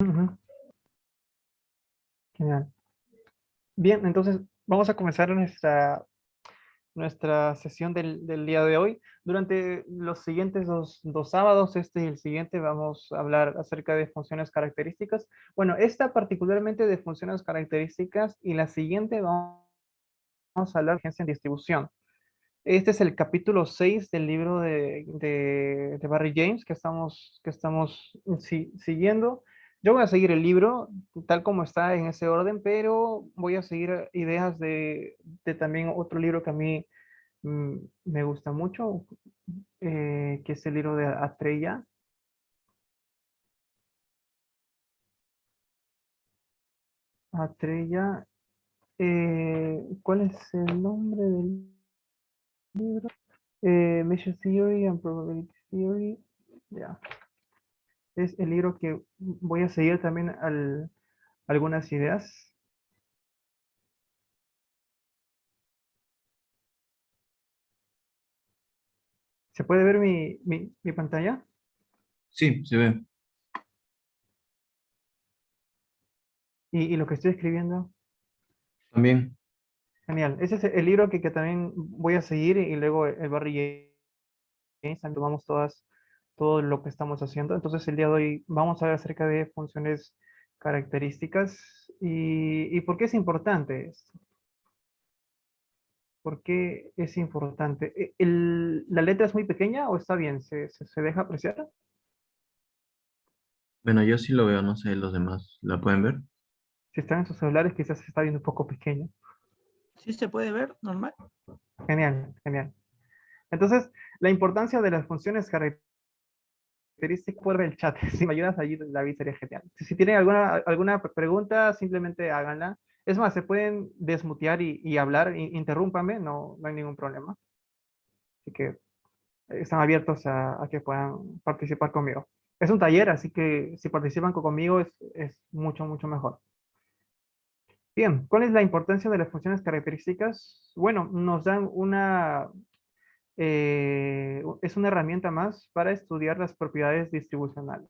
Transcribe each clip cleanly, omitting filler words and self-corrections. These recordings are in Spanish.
Ujú. Genial. Bien, entonces vamos a comenzar nuestra sesión del día de hoy. Durante los siguientes dos sábados, este y el siguiente, vamos a hablar acerca de funciones características. Bueno, esta particularmente de funciones características y la siguiente vamos a hablar de agencia en distribución. Este es el capítulo 6 del libro de Barry James que estamos siguiendo. Yo voy a seguir el libro tal como está en ese orden, pero voy a seguir ideas de también otro libro que a mí me gusta mucho, que es el libro de Atreya. Atreya, ¿cuál es el nombre del libro? Measure Theory and Probability Theory. Ya. Es el libro que voy a seguir también algunas ideas. ¿Se puede ver mi pantalla? Sí, se ve. Y lo que estoy escribiendo. También. Genial. Ese es el libro que también voy a seguir y luego el Barry James, también tomamos todo lo que estamos haciendo. Entonces el día de hoy vamos a ver acerca de funciones características y por qué es importante esto. ¿Por qué es importante? ¿La letra es muy pequeña o está bien? ¿Se deja apreciar? Bueno, yo sí lo veo, no sé los demás. ¿La pueden ver? Si están en sus celulares, quizás se está viendo un poco pequeño. ¿Sí se puede ver normal? Genial, genial. Entonces, la importancia de las funciones características por el chat. Si me ayudas allí, David, sería genial. Si tienen alguna pregunta, simplemente háganla. Es más, se pueden desmutear y hablar, interrúmpame, no hay ningún problema. Así que están abiertos a que puedan participar conmigo. Es un taller, así que si participan conmigo es mucho, mucho mejor. Bien, ¿cuál es la importancia de las funciones características? Bueno, nos dan es una herramienta más para estudiar las propiedades distribucionales.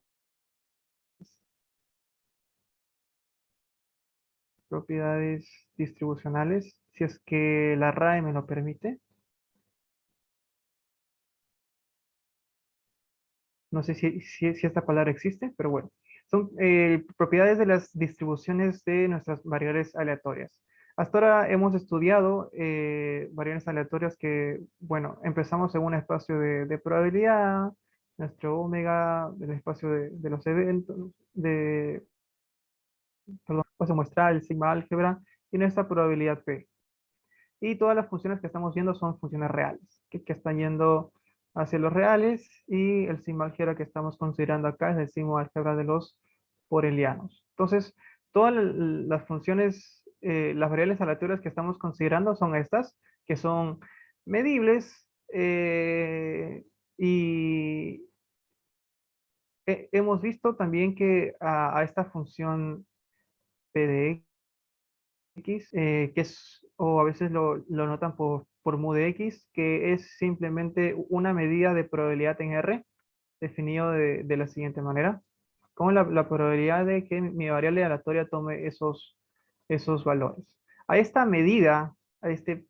Propiedades distribucionales, si es que la RAE me lo permite. No sé si esta palabra existe, pero bueno. Son propiedades de las distribuciones de nuestras variables aleatorias. Hasta ahora hemos estudiado variables aleatorias que, bueno, empezamos en un espacio de probabilidad, nuestro omega, del espacio de los eventos, perdón, espacio muestral, sigma álgebra, y nuestra probabilidad P. Y todas las funciones que estamos viendo son funciones reales, que están yendo hacia los reales, y el sigma álgebra que estamos considerando acá es el sigma álgebra de los borelianos. Entonces, todas las funciones, las variables aleatorias que estamos considerando son estas, que son medibles, y hemos visto también que a esta función P de X, que es, o a veces lo notan por mu de X, que es simplemente una medida de probabilidad en R, definido de la siguiente manera, con la probabilidad de que mi variable aleatoria tome esos valores. A esta medida, a este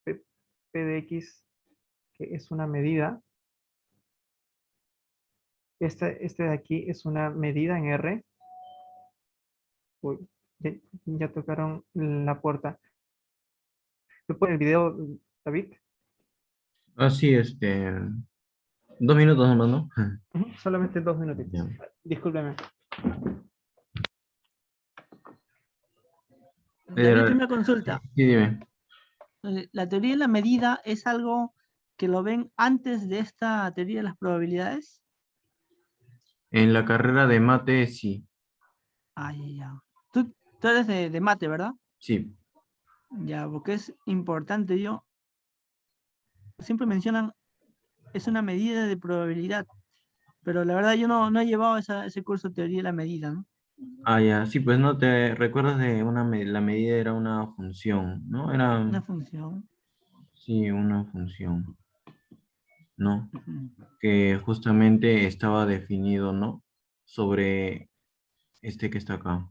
P, P de X, que es una medida, este de aquí es una medida en R. Uy, ya, ya tocaron la puerta. ¿Me pone el video, David? Ah, sí, 2 minutos nomás, ¿no? Ujú, solamente 2 minutitos. Ya. Discúlpeme. David, Pero, una consulta. sí, dime. ¿La teoría de la medida es algo que lo ven antes de esta teoría de las probabilidades? En la carrera de mate, sí. Ah, ya, ya. Tú eres de mate, ¿verdad? Sí. Ya, porque es importante. Siempre mencionan, es una medida de probabilidad, pero la verdad yo no he llevado ese curso de teoría de la medida, ¿no? Ah, ya. Sí, pues no te recuerdas de la medida era una función, ¿no? Era, Una función. sí, una función, ¿no? Ujú. Que justamente estaba definido, ¿no? Sobre este que está acá,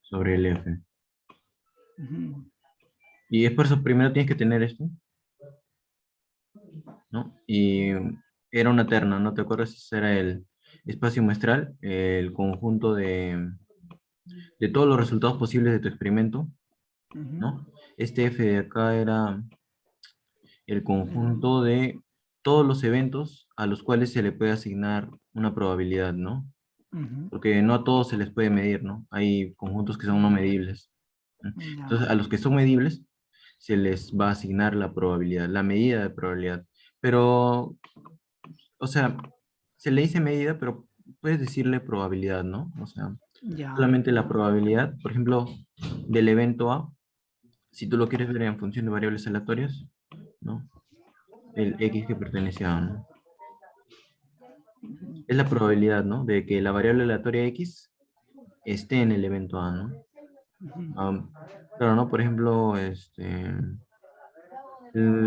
sobre el F. Ujú. Y es por eso, primero tienes que tener esto, ¿no? Y era una terna, ¿no te acuerdas? Ese era el espacio muestral, el conjunto de todos los resultados posibles de tu experimento, Ujú. ¿no? Este F de acá era el conjunto de todos los eventos a los cuales se le puede asignar una probabilidad, ¿no? Ujú. Porque no a todos se les puede medir, ¿no? Hay conjuntos que son no medibles. ¿No? Entonces, Ya. a los que son medibles se les va a asignar la probabilidad, la medida de probabilidad. Pero, o sea, se le dice medida, pero puedes decirle probabilidad, ¿no? O sea, Ya. solamente la probabilidad, por ejemplo, del evento A, si tú lo quieres ver en función de variables aleatorias, ¿no? El X que pertenece a A, ¿no? Ujú. Es la probabilidad, ¿no? De que la variable aleatoria X esté en el evento A, ¿no? Ujú. Am, claro, ¿no? Por ejemplo, el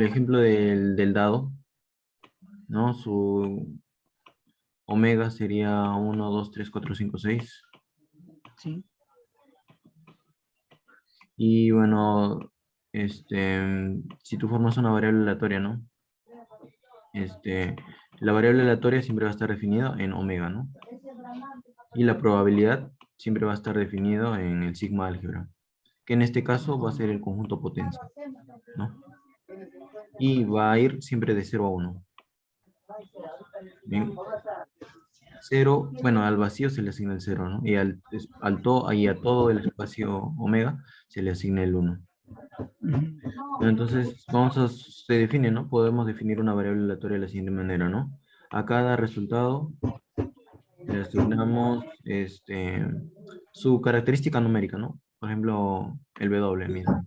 ejemplo del dado, ¿no? Su omega sería 1, 2, 3, 4, 5, 6. Sí. Y bueno, si tú formas una variable aleatoria, ¿no? La variable aleatoria siempre va a estar definida en omega, ¿no? Y la probabilidad siempre va a estar definido en el sigma álgebra, que en este caso va a ser el conjunto potencia, ¿no? Y va a ir siempre de 0 a 1. Bien, 0, bueno, al vacío se le asigna el 0, ¿no? Y y a todo el espacio omega se le asigna el 1. Ujú. Entonces, se define, ¿no? Podemos definir una variable aleatoria de la siguiente manera, ¿no? A cada resultado le asignamos su característica numérica, ¿no? Por ejemplo, el W mismo.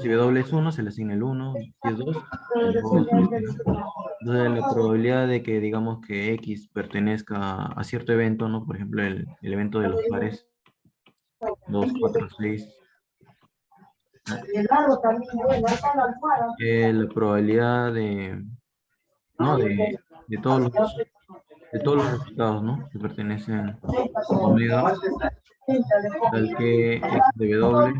Si W es 1, se le asigna el 1. Si es 2, el 2, y así, ¿no? Entonces, la probabilidad de que digamos que X pertenezca a cierto evento, ¿no? Por ejemplo, el evento de los pares 2, 4, 6, ¿no? La probabilidad ¿no? De todos los resultados, ¿no? Que pertenecen a omega, tal que X de W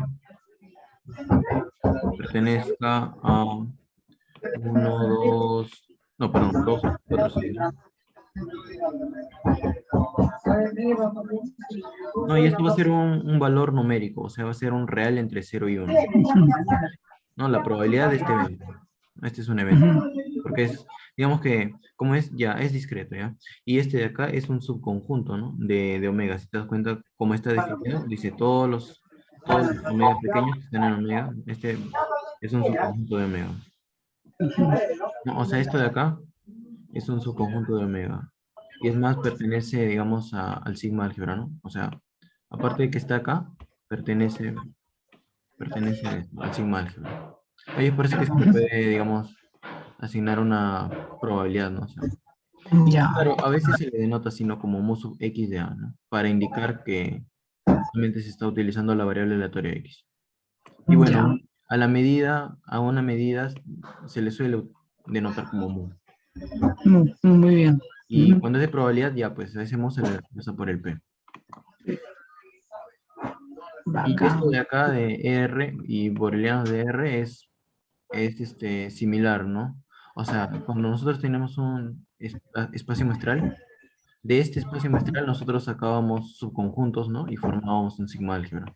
pertenezca a 1, 2, no, perdón, 2, 4, 6, ¿no? No, y esto va a ser un valor numérico, o sea, va a ser un real entre 0 y 1. ¿No? La probabilidad de este evento. Este es un evento. Ujú. Porque digamos que, como es discreto, ¿ya? Y este de acá es un subconjunto, ¿no? De omega. Si te das cuenta cómo está definido, dice todos los omegas pequeños que están en omega, este es un subconjunto de omega. No, o sea, esto de acá es un subconjunto de omega. Y es más, pertenece, digamos, al sigma álgebra, ¿no? O sea, aparte de que está acá, pertenece al sigma álgebra. Oye, parece que se le puede, digamos, asignar una probabilidad, ¿no? O sea, y Ya. claro, a veces se le denota así, ¿no? Como mu sub x de a, ¿no? Para indicar que realmente se está utilizando la variable aleatoria x. Y Ya. bueno, a una medida se le suele denotar como mu. Muy bien. Y Ujú. cuando es de probabilidad, ya, pues a ese mu se le reemplaza por el p. Y esto Bacán. de acá de R y borelianos de R es similar, ¿no? O sea, cuando nosotros tenemos un espacio muestral, de este espacio muestral nosotros sacábamos subconjuntos, ¿no? Y formábamos un sigma álgebra,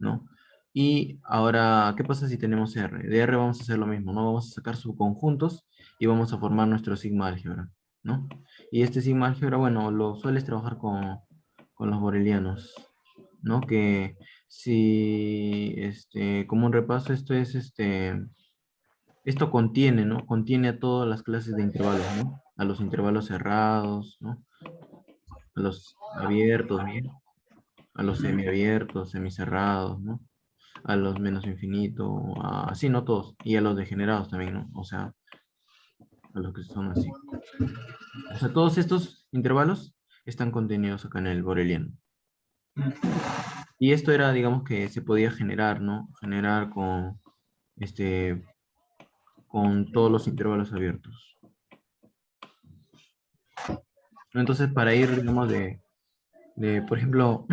¿no? Y ahora, ¿qué pasa si tenemos R? De R vamos a hacer lo mismo, ¿no? Vamos a sacar subconjuntos y vamos a formar nuestro sigma álgebra, ¿no? Y este sigma álgebra, bueno, lo sueles trabajar con los borelianos, ¿no? Que si, como un repaso, esto contiene, ¿no? Contiene a todas las clases de intervalos, ¿no? A los intervalos cerrados, ¿no? A los abiertos, bien, a los semiabiertos, semicerrados, ¿no? A los menos infinito, así, no todos, y a los degenerados también, ¿no? O sea, a los que son así. O sea, todos estos intervalos están contenidos acá en el boreliano. Y esto era, digamos, que se podía generar, ¿no? Generar este, con todos los intervalos abiertos. Entonces, para ir, digamos, por ejemplo,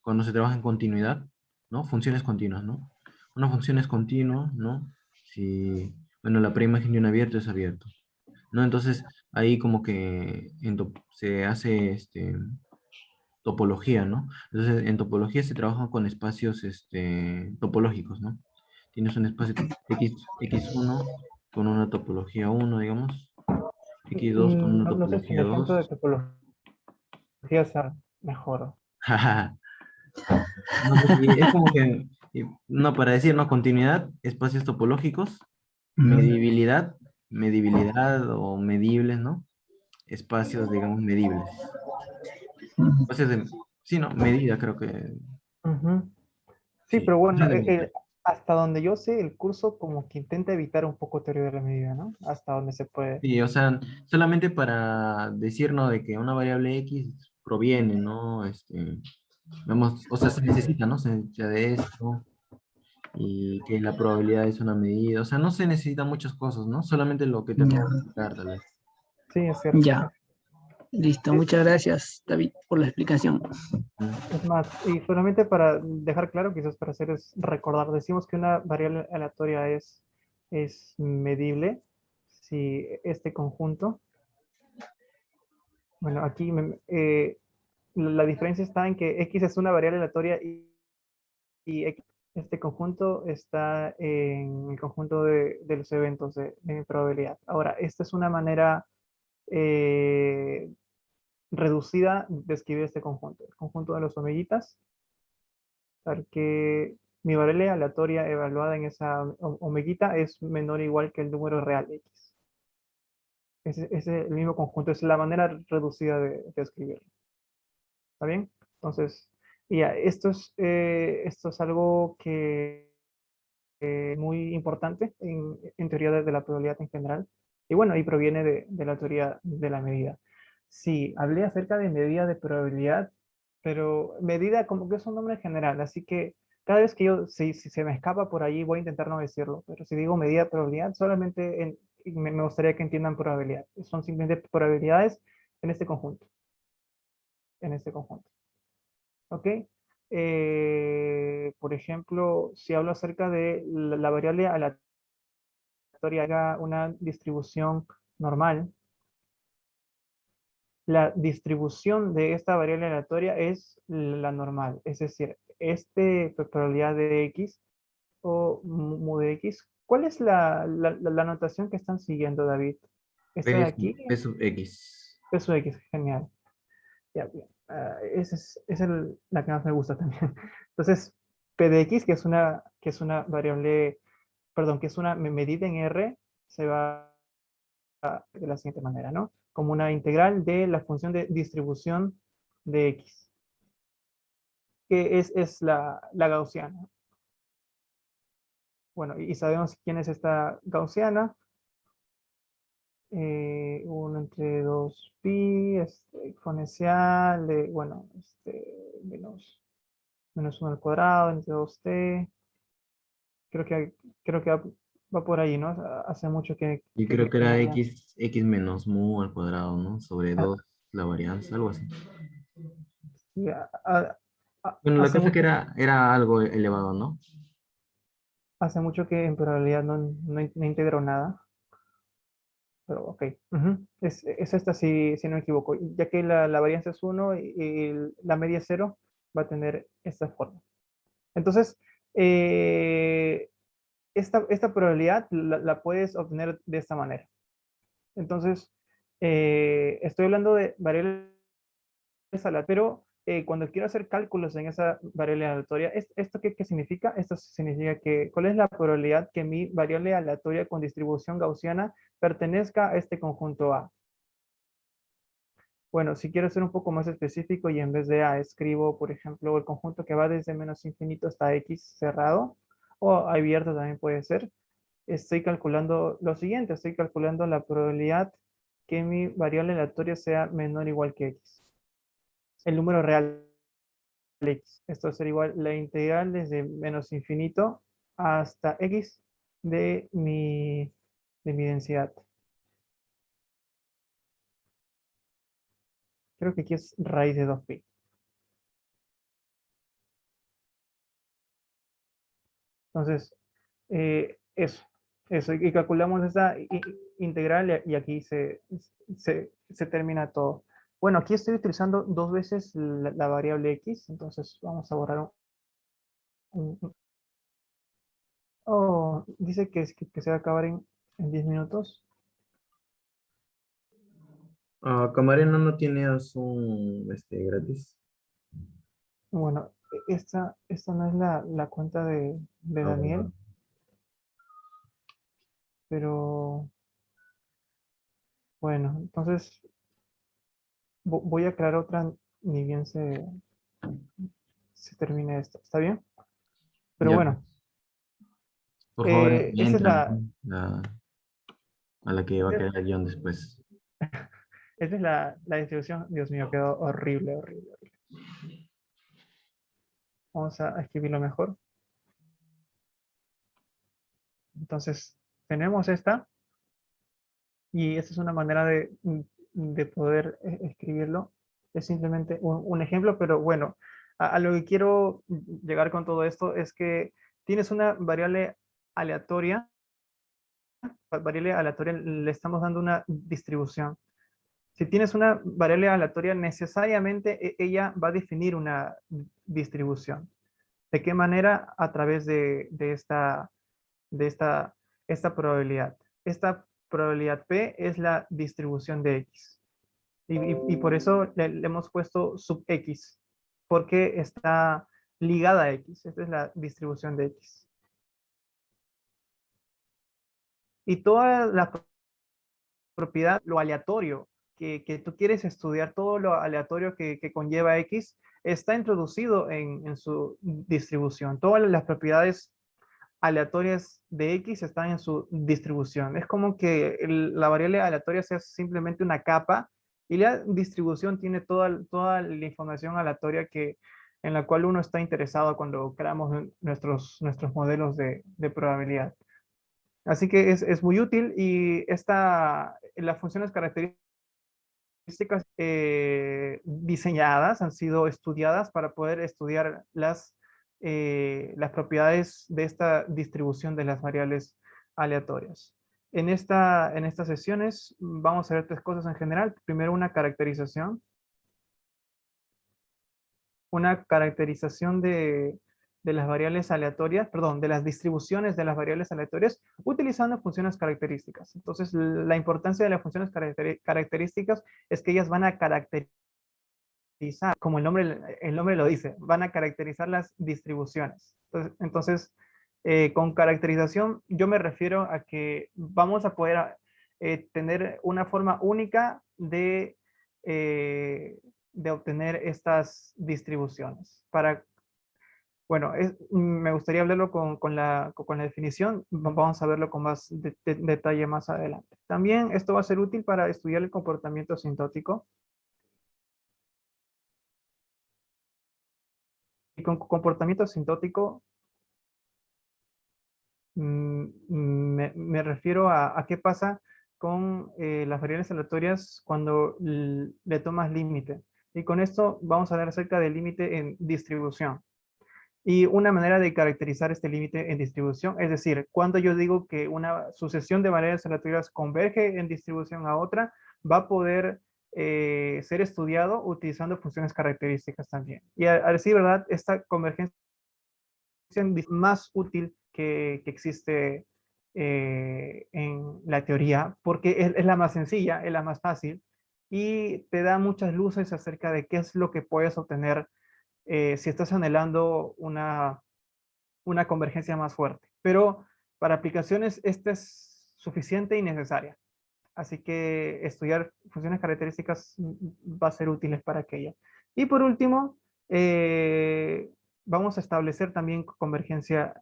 cuando se trabaja en continuidad, ¿no? Funciones continuas, ¿no? Una función es continua, ¿no? Si, bueno, la preimagen de un abierto es abierto, ¿no? Entonces, ahí como que se hace topología, ¿no? Entonces, en topología se trabaja con espacios topológicos, ¿no? Tienes un espacio X1 con una topología uno, digamos, X2 con una No sé si topología el ejemplo de 2. topología sea mejor. No, pues, y es como que, no, para decir, ¿no? Continuidad, espacios topológicos, medibilidad, medibilidad o medibles, ¿no? Espacios, digamos, medibles. Espacios de, sí, ¿no? Medida, creo que, Ujú. Sí, sí. pero bueno, Espacios de medida. hasta donde yo sé, el curso como que intenta evitar un poco teoría de la medida, ¿no? Hasta donde se puede. Sí, o sea, solamente para decirnos de que una variable X proviene, ¿no? Vamos, o sea, se necesita, ¿no? Se necesita de esto y que la probabilidad es una medida. O sea, no se necesitan muchas cosas, ¿no? Solamente lo que te Ya, acabo de explicar, tal vez. Sí, es cierto. ya, listo. Es, Muchas gracias, David, por la explicación. Mm. es más, y solamente para dejar claro, quizás para hacer es recordar, decimos que una variable aleatoria es medible si este conjunto, bueno, aquí la diferencia está en que X es una variable aleatoria y este conjunto está en el conjunto de los eventos de mi probabilidad. Ahora, esta es una manera eh, reducida de escribir este conjunto. El conjunto de los omeguitas, para que mi variable aleatoria evaluada en esa omeguita es menor o igual que el número real X. Es el mismo conjunto, es la manera reducida de escribirlo. ¿Está bien? Entonces, ya, esto es algo que muy importante en teoría de la probabilidad en general. Y bueno, y proviene de la teoría de la medida. Sí, hablé acerca de medida de probabilidad, pero medida como que es un nombre general, así que cada vez que si se me escapa por ahí, voy a intentar no decirlo, pero si digo medida de probabilidad, solamente me gustaría que entiendan probabilidad. Son simplemente probabilidades en este conjunto, en este conjunto. ¿Ok? Por ejemplo, si hablo acerca de la variable aleatoria, haga una distribución normal, la distribución de esta variable aleatoria es la normal, es decir, probabilidad de x o mu de x. ¿Cuál es la notación que están siguiendo, David? Esta de aquí, P sub X. peso x, genial. Ya, bien. Esa es la que más me gusta también. Entonces, p de x, que es una variable, perdón, que es una medida en R, se va de la siguiente manera, ¿no? Como una integral de la función de distribución de x, que es la gaussiana. Bueno, y sabemos quién es esta gaussiana. 1 entre 2 pi, exponencial de, bueno, menos 1 al cuadrado entre 2t. Creo que, creo que va por ahí, ¿no? Hace mucho Y creo que que era no veo. X menos mu al cuadrado, ¿no? Sobre Ah, 2 la varianza, algo así. y Bueno, la hace cosa que mucho, era algo elevado, ¿no? hace mucho que en probabilidad no integro nada. Pero ok. Ujú. Es esta si no me equivoco. Ya que la varianza es 1 y la media es 0, va a tener esta forma. Entonces, eh, esta probabilidad la puedes obtener de esta manera. Entonces, estoy hablando de variables aleatorias, pero cuando quiero hacer cálculos en esa variable aleatoria, ¿esto qué significa? Esto significa que, ¿cuál es la probabilidad que mi variable aleatoria con distribución gaussiana pertenezca a este conjunto A? Bueno, si quiero ser un poco más específico y en vez de A escribo, por ejemplo, el conjunto que va desde menos infinito hasta X cerrado, o abierto también puede ser, estoy calculando lo siguiente, estoy calculando la probabilidad que mi variable aleatoria sea menor o igual que X. El número real X. Esto será igual la integral desde menos infinito hasta X de mi densidad. Creo que aquí es raíz de 2pi. Entonces, eso. Y calculamos esa integral y aquí se termina todo. Bueno, aquí estoy utilizando 2 veces la variable x, entonces vamos a borrar oh, dice que se va a acabar en 10 minutos. Camarena no tiene un gratis. Bueno, esta no es la cuenta de Bueno. Daniel, pero bueno, entonces voy a crear otra ni bien se termine esto. ¿Está bien? Pero Ya, bueno, por favor, esa es entra, ¿no? A la que va a esta quedar el guión después. es la distribución. Dios mío, quedó horrible, horrible, horrible. Vamos a escribirlo mejor. Entonces, tenemos esta. Y esta es una manera de poder escribirlo. Es simplemente un ejemplo, pero bueno, a lo que quiero llegar con todo esto es que tienes una aleatoria, variable aleatoria le estamos dando una distribución. Si tienes una variable aleatoria, necesariamente ella va a definir una distribución. ¿De qué manera? A través de esta probabilidad. Esta probabilidad P es la distribución de X. Y por eso le hemos puesto sub X, porque está ligada a X. Esta es la distribución de X. Y toda la propiedad, lo aleatorio que tú quieres estudiar, todo lo aleatorio que conlleva X, está introducido en su distribución. Todas las propiedades aleatorias de X están en su distribución. Es como que la variable aleatoria sea simplemente una capa y la distribución tiene toda la información aleatoria en la cual uno está interesado cuando creamos nuestros modelos de probabilidad. Así que es muy útil y las funciones características diseñadas han sido estudiadas para poder estudiar las propiedades de esta distribución de las variables aleatorias. En estas sesiones vamos a ver 3 cosas en general. Primero, una caracterización de las variables aleatorias, perdón, de las distribuciones de las variables aleatorias utilizando funciones características. Entonces, la importancia de las funciones características es que ellas van a caracterizar, como el nombre lo dice, van a caracterizar las distribuciones. Entonces, con caracterización yo me refiero a que vamos a poder tener una forma única de obtener estas distribuciones. Bueno, me gustaría hablarlo con la definición. Vamos a verlo con más detalle más adelante. También esto va a ser útil para estudiar el comportamiento sintótico. Y con comportamiento sintótico me refiero a qué pasa con las variables aleatorias cuando le tomas límite. Y con esto vamos a hablar acerca del límite en distribución. Y una manera de caracterizar este límite en distribución, es decir, cuando yo digo que una sucesión de variables aleatorias converge en distribución a otra, va a poder ser estudiado utilizando funciones características también. Y a decir verdad, esta convergencia es más útil que existe en la teoría, porque es la más sencilla, es la más fácil, y te da muchas luces acerca de qué es lo que puedes obtener si estás anhelando una convergencia más fuerte. Pero para aplicaciones esta es suficiente y necesaria. Así que estudiar funciones características va a ser útiles para aquello. Y por último, vamos a establecer también convergencia.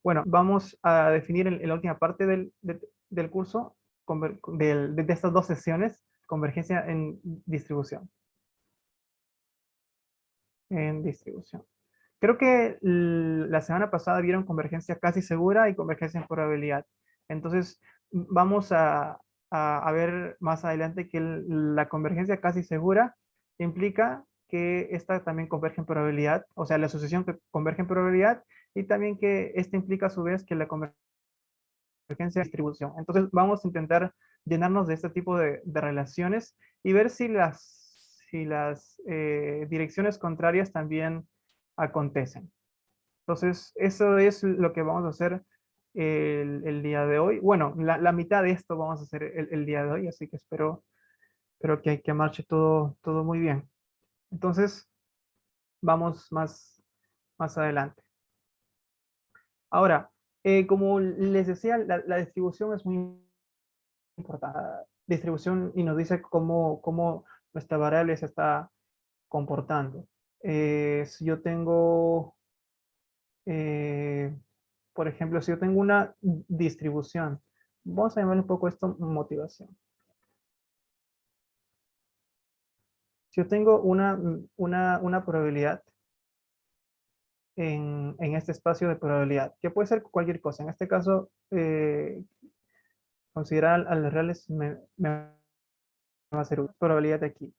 Bueno, vamos a definir en la última parte del curso, de estas 2 sesiones, convergencia en distribución. Creo que la semana pasada vieron convergencia casi segura y convergencia en probabilidad. Entonces, vamos a a ver más adelante que la convergencia casi segura implica que esta también converge en probabilidad, o sea, la asociación que converge en probabilidad, y también que esta implica a su vez que la convergencia de distribución. Entonces vamos a intentar llenarnos de este tipo de relaciones y ver si las direcciones contrarias también acontecen. Entonces, eso es lo que vamos a hacer el día de hoy. Bueno, la mitad de esto vamos a hacer el día de hoy, así que espero que marche todo muy bien. Entonces, vamos más adelante. Ahora, como les decía, la distribución es muy importante. Distribución y nos dice cómo nuestra variable se está comportando. Si yo tengo por ejemplo, si yo tengo una distribución, vamos a llamar un poco esto motivación. Si yo tengo una probabilidad en este espacio de probabilidad, que puede ser cualquier cosa, en este caso, considerar a las reales me va a ser una probabilidad de aquí.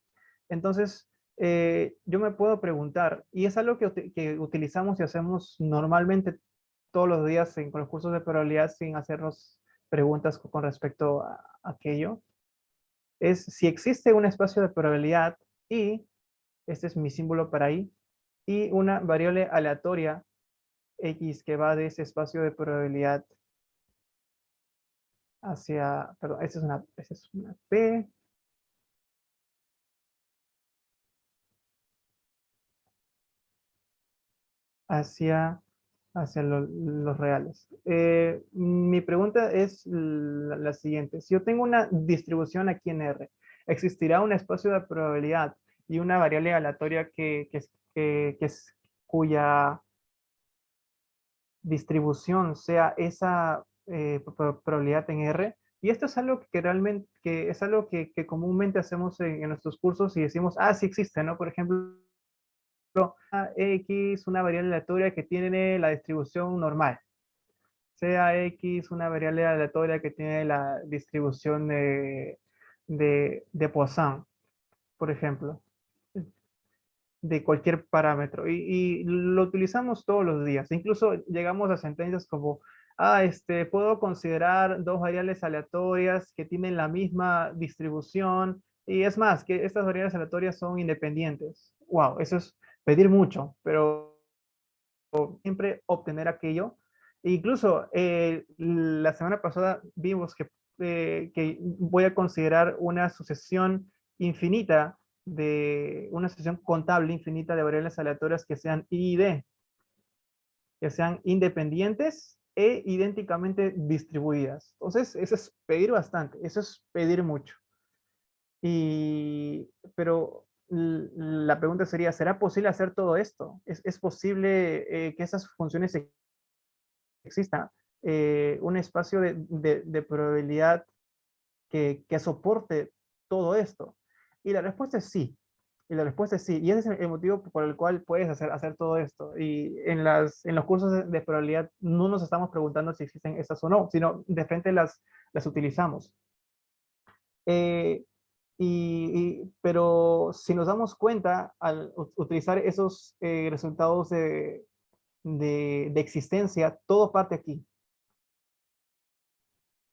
Entonces, yo me puedo preguntar, y es algo que utilizamos y hacemos normalmente todos los días con los cursos de probabilidad sin hacernos preguntas con respecto a aquello, es si existe un espacio de probabilidad y, este es mi símbolo para i, y una variable aleatoria x que va de ese espacio de probabilidad hacia, perdón, esta es una p, hacia los reales. Mi pregunta es la siguiente. Si yo tengo una distribución aquí en R, ¿existirá un espacio de probabilidad y una variable aleatoria cuya distribución sea esa probabilidad en R? Y esto es algo que realmente, que es algo que comúnmente hacemos en nuestros cursos y decimos, ah, sí existe, ¿no? Por ejemplo, X, una variable aleatoria que tiene la distribución normal. Sea X una variable aleatoria que tiene la distribución de Poisson, por ejemplo, de cualquier parámetro. Y lo utilizamos todos los días. Incluso llegamos a sentencias como, puedo considerar dos variables aleatorias que tienen la misma distribución. Y es más, que estas variables aleatorias son independientes. Wow, eso es pedir mucho, pero siempre obtener aquello. E incluso la semana pasada vimos que voy a considerar una sucesión infinita una sucesión contable infinita de variables aleatorias que sean I y D, que sean independientes e idénticamente distribuidas. Entonces, eso es pedir bastante, eso es pedir mucho. Pero la pregunta sería, ¿será posible hacer todo esto? ¿Es posible que esas funciones exista un espacio de probabilidad que soporte todo esto? Y la respuesta es sí. Y la respuesta es sí. Y ese es el motivo por el cual puedes hacer todo esto. Y en los cursos de probabilidad no nos estamos preguntando si existen estas o no, sino de frente las utilizamos. Pero si nos damos cuenta, al utilizar esos resultados de existencia, todo parte aquí.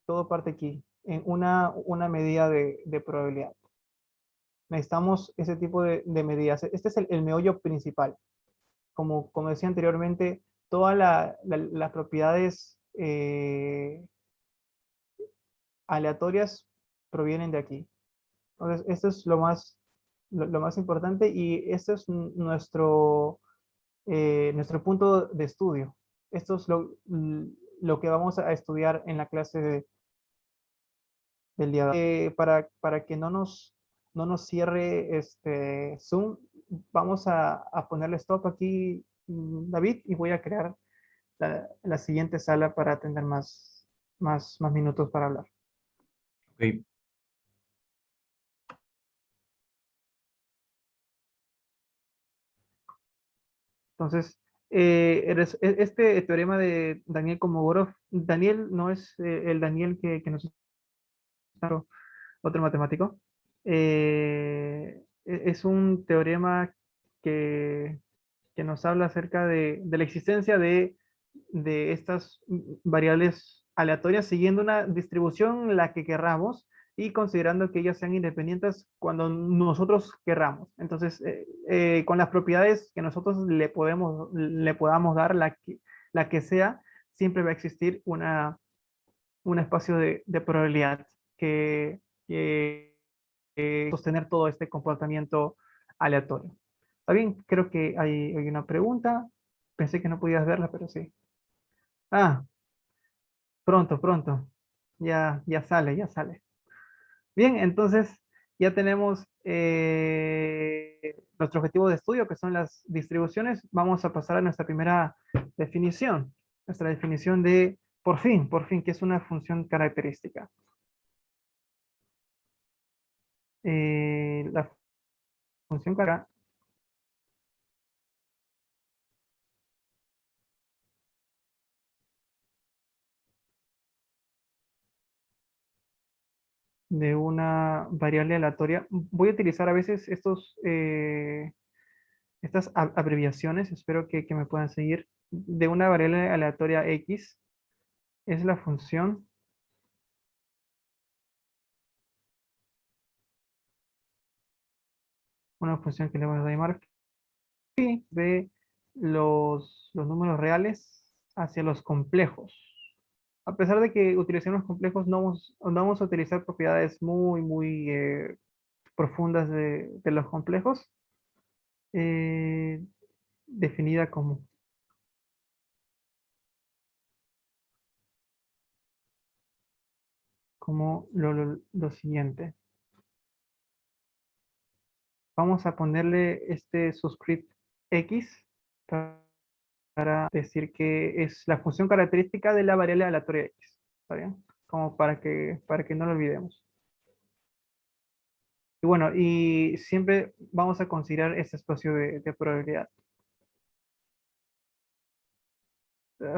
Todo parte aquí, en una medida de probabilidad. Necesitamos ese tipo de medidas. Este es el meollo principal. Como decía anteriormente, todas las propiedades aleatorias provienen de aquí. Entonces, esto es lo más importante y este es nuestro punto de estudio. Esto es lo que vamos a estudiar en la clase del día de hoy. Para que no nos cierre este Zoom, vamos a ponerle stop aquí, David, y voy a crear la siguiente sala para tener más minutos para hablar. Ok. Entonces, este teorema de Daniel Komogorov, Daniel no es el Daniel que nos otro matemático. Es un teorema que, que nos habla acerca de la existencia de estas variables aleatorias siguiendo una distribución la que querramos y considerando que ellas sean independientes cuando nosotros querramos. Entonces, con las propiedades que nosotros le podamos dar, la que sea, siempre va a existir un espacio de probabilidad que, que sostener todo este comportamiento aleatorio. ¿Está bien? Creo que hay una pregunta. Pensé que no podías verla, pero sí. Ah, pronto, pronto. Ya sale, ya sale. Bien, entonces ya tenemos nuestro objetivo de estudio, que son las distribuciones. Vamos a pasar a nuestra primera definición. Nuestra definición de, por fin, que es una función característica. La función característica de una variable aleatoria. Voy a utilizar a veces estas abreviaciones, espero que me puedan seguir. De una variable aleatoria X es la función una función que le vamos a llamar phi de los números reales hacia los complejos. A pesar de que utilicemos complejos, no vamos a utilizar propiedades muy profundas de los complejos, eh, definida como lo siguiente. Vamos a ponerle este subscript X para decir que es la función característica de la variable aleatoria X. ¿Está bien? Como para que no lo olvidemos. Y bueno, y siempre vamos a considerar este espacio de probabilidad.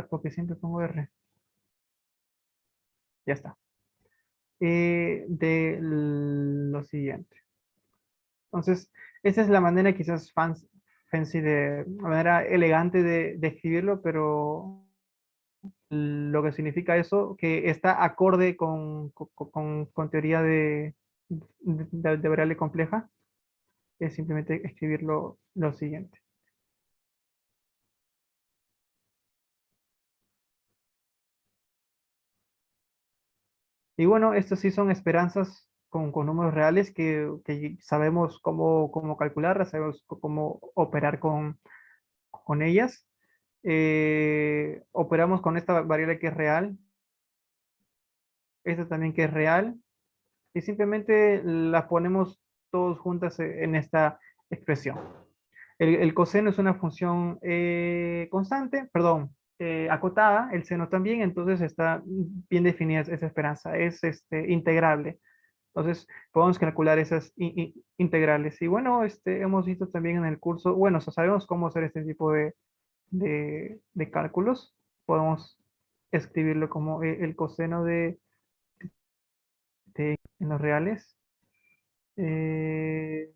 Porque siempre pongo R. Ya está. De lo siguiente. Entonces, esa es la manera quizás fancy la manera elegante de escribirlo, pero lo que significa eso, que está acorde con teoría de variable compleja, es simplemente escribir lo siguiente. Y bueno, estos sí son esperanzas con números reales que sabemos cómo calcularlas, sabemos cómo operar con ellas. Operamos con esta variable que es real, esta también que es real, y simplemente las ponemos todos juntas en esta expresión. El coseno es una función constante, perdón, acotada, el seno también, entonces está bien definida esa esperanza, es integrable. Entonces podemos calcular esas integrales. Y bueno, hemos visto también en el curso, bueno, sabemos cómo hacer este tipo de cálculos. Podemos escribirlo como el coseno en los reales eh,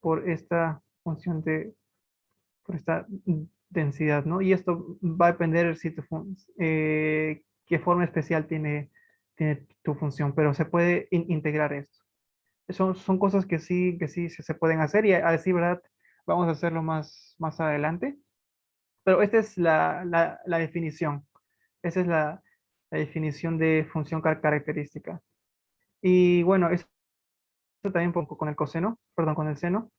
por esta función por esta densidad, ¿no? Y esto va a depender si qué forma especial tiene tu función, pero se puede integrar esto. Son cosas que sí se pueden hacer y a decir verdad, vamos a hacerlo más adelante. Pero esta es la definición. Esa es la definición de función característica. Y bueno, esto también poco con el coseno, perdón, con el seno,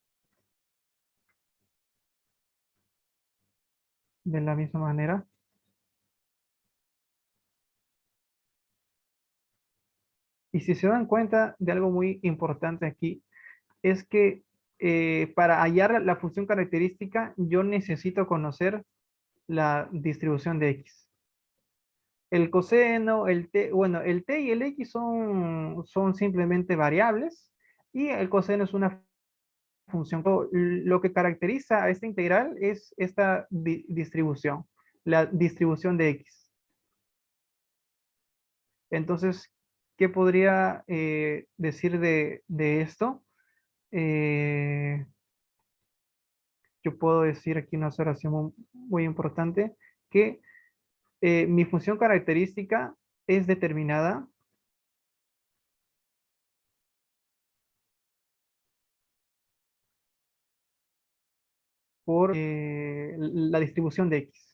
de la misma manera. Y si se dan cuenta de algo muy importante aquí, es que para hallar la función característica, yo necesito conocer la distribución de X. El coseno, el t, bueno, el t y el x son simplemente variables y el coseno es una función. Lo que caracteriza a esta integral es esta distribución, la distribución de x. Entonces, ¿qué podría decir de esto? Yo puedo decir aquí una observación muy importante, que mi función característica es determinada por la distribución de X.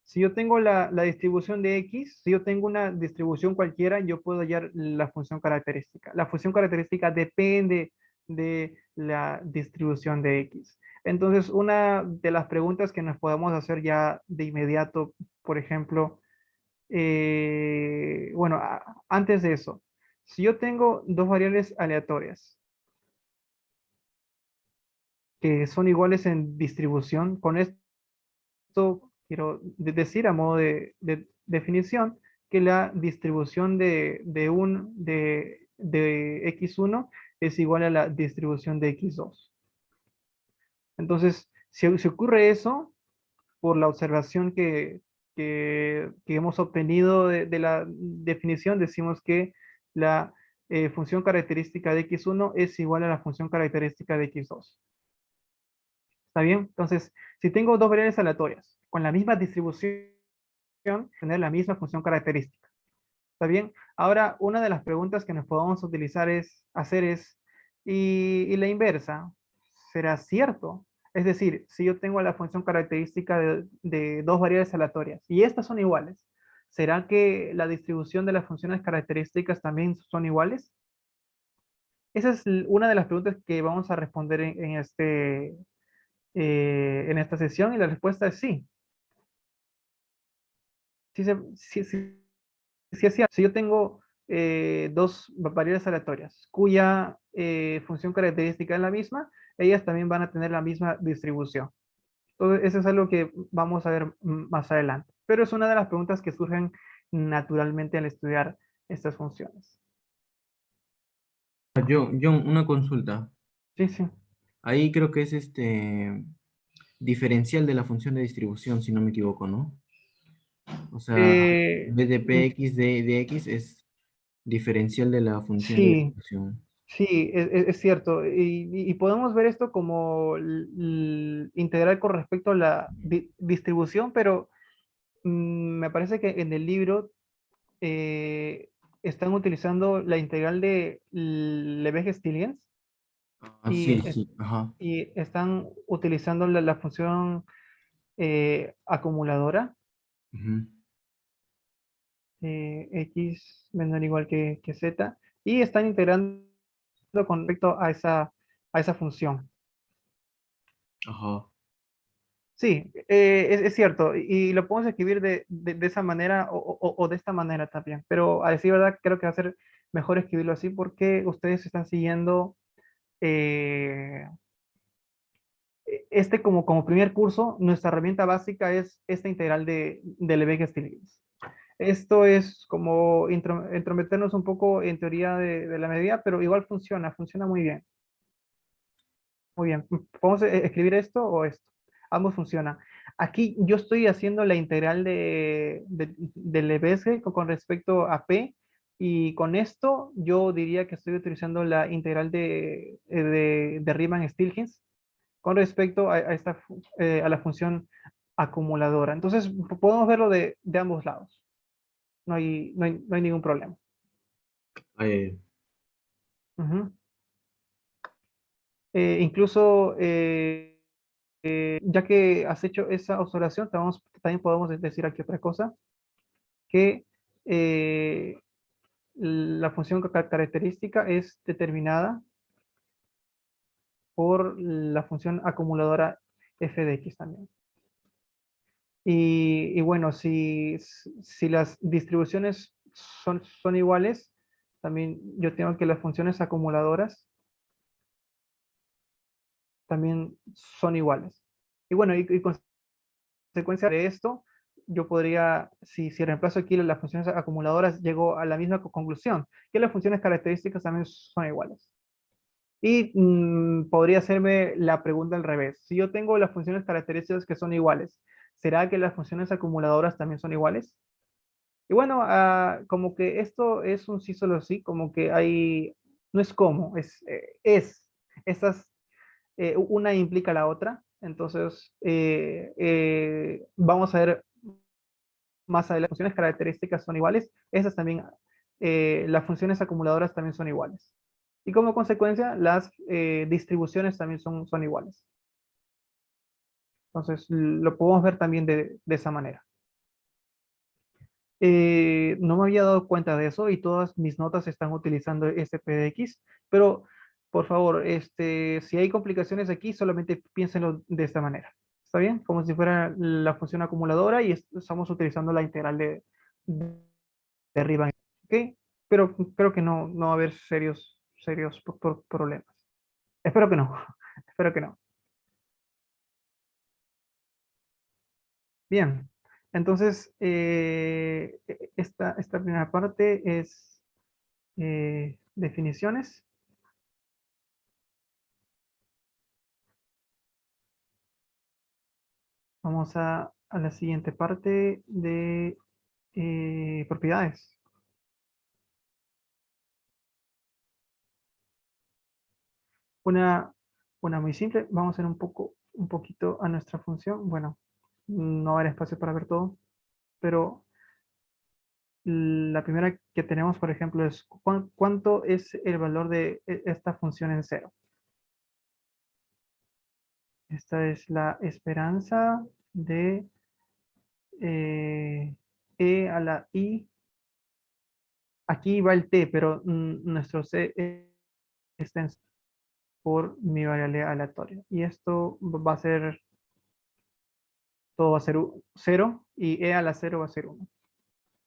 Si yo tengo la distribución de X, si yo tengo una distribución cualquiera, yo puedo hallar la función característica. La función característica depende de la distribución de X. Entonces, una de las preguntas que nos podemos hacer ya de inmediato, por ejemplo, bueno, antes de eso, si yo tengo dos variables aleatorias que son iguales en distribución, con esto quiero decir a modo de definición que la distribución de x1 es igual a la distribución de x2. Entonces, si ocurre eso, por la observación que hemos obtenido de la definición, decimos que la función característica de x1 es igual a la función característica de x2. ¿Está bien? Entonces, si tengo dos variables aleatorias con la misma distribución, tener la misma función característica. ¿Está bien? Ahora, una de las preguntas que nos podemos utilizar es, ¿y la inversa? ¿Será cierto? Es decir, si yo tengo la función característica de dos variables aleatorias y estas son iguales, ¿será que la distribución de las funciones características también son iguales? Esa es una de las preguntas que vamos a responder en esta sesión y la respuesta es sí. Sí, sí es cierto. Si yo tengo dos variables aleatorias cuya función característica es la misma, ellas también van a tener la misma distribución. Entonces, eso es algo que vamos a ver más adelante. Pero es una de las preguntas que surgen naturalmente al estudiar estas funciones. John, una consulta. Sí, sí. Ahí creo que es diferencial de la función de distribución, si no me equivoco, ¿no? O sea, Eh, b de mm, px de x es diferencial de la función de sí, distribución. sí, es cierto. Y podemos ver esto como integral con respecto a la distribución, pero me parece que en el libro eh, están utilizando la integral de Lebesgue-Stieltjes Ah, y, sí, sí, ajá. y están utilizando la función acumuladora, Ujú. x menor o igual que z, y están integrando con respecto a esa función. Ajá. Sí, es cierto, y lo podemos escribir de esa manera o de esta manera también, pero a decir verdad, creo que va a ser mejor escribirlo así porque ustedes están siguiendo eh, como primer curso, nuestra herramienta básica es esta integral de Lebesgue-Stieltjes. Esto es como entrometernos un poco en teoría de la medida, pero igual funciona muy bien. Muy bien, ¿podemos escribir esto o esto? Ambos funcionan. Aquí yo estoy haciendo la integral de Lebesgue con respecto a P, y con esto yo diría que estoy utilizando la integral de Riemann-Stieltjes con respecto a la función acumuladora. Entonces, podemos verlo de ambos lados. No hay ningún problema. Eh, Ujú. Incluso, ya que has hecho esa observación, también podemos decir aquí otra cosa, que eh, la función característica es determinada por la función acumuladora f de x también. Y bueno, si las distribuciones son iguales, también yo tengo que las funciones acumuladoras también son iguales. Y bueno, y consecuencia de esto, yo podría, si reemplazo aquí las funciones acumuladoras, llego a la misma conclusión, que las funciones características también son iguales. Y podría hacerme la pregunta al revés. Si yo tengo las funciones características que son iguales, ¿será que las funciones acumuladoras también son iguales? Y bueno, como que esto es un sí solo sí, como que hay, no es como, es. Estas, una implica la otra. Entonces, vamos a ver más adelante, las funciones características son iguales. Esas también, las funciones acumuladoras también son iguales. Y como consecuencia, las distribuciones también son iguales. Entonces, lo podemos ver también de esa manera. No me había dado cuenta de eso y todas mis notas están utilizando este PDX, pero por favor, si hay complicaciones aquí, solamente piénsenlo de esta manera. ¿Está bien? Como si fuera la función acumuladora y estamos utilizando la integral de arriba. ¿Ok? Pero creo que no va a haber serios problemas. Espero que no. Espero que no. Bien. Entonces, esta primera parte es definiciones. Vamos a la siguiente parte de propiedades. Una, una muy simple. Vamos a hacer un poquito a nuestra función. Bueno, no va a haber espacio para ver todo, pero la primera que tenemos, por ejemplo, es cuánto es el valor de esta función en cero. Esta es la esperanza de e a la i. Aquí va el t, pero nuestro c está en por mi variable aleatoria. Y esto va a ser, todo va a ser 0 y e a la 0 va a ser 1.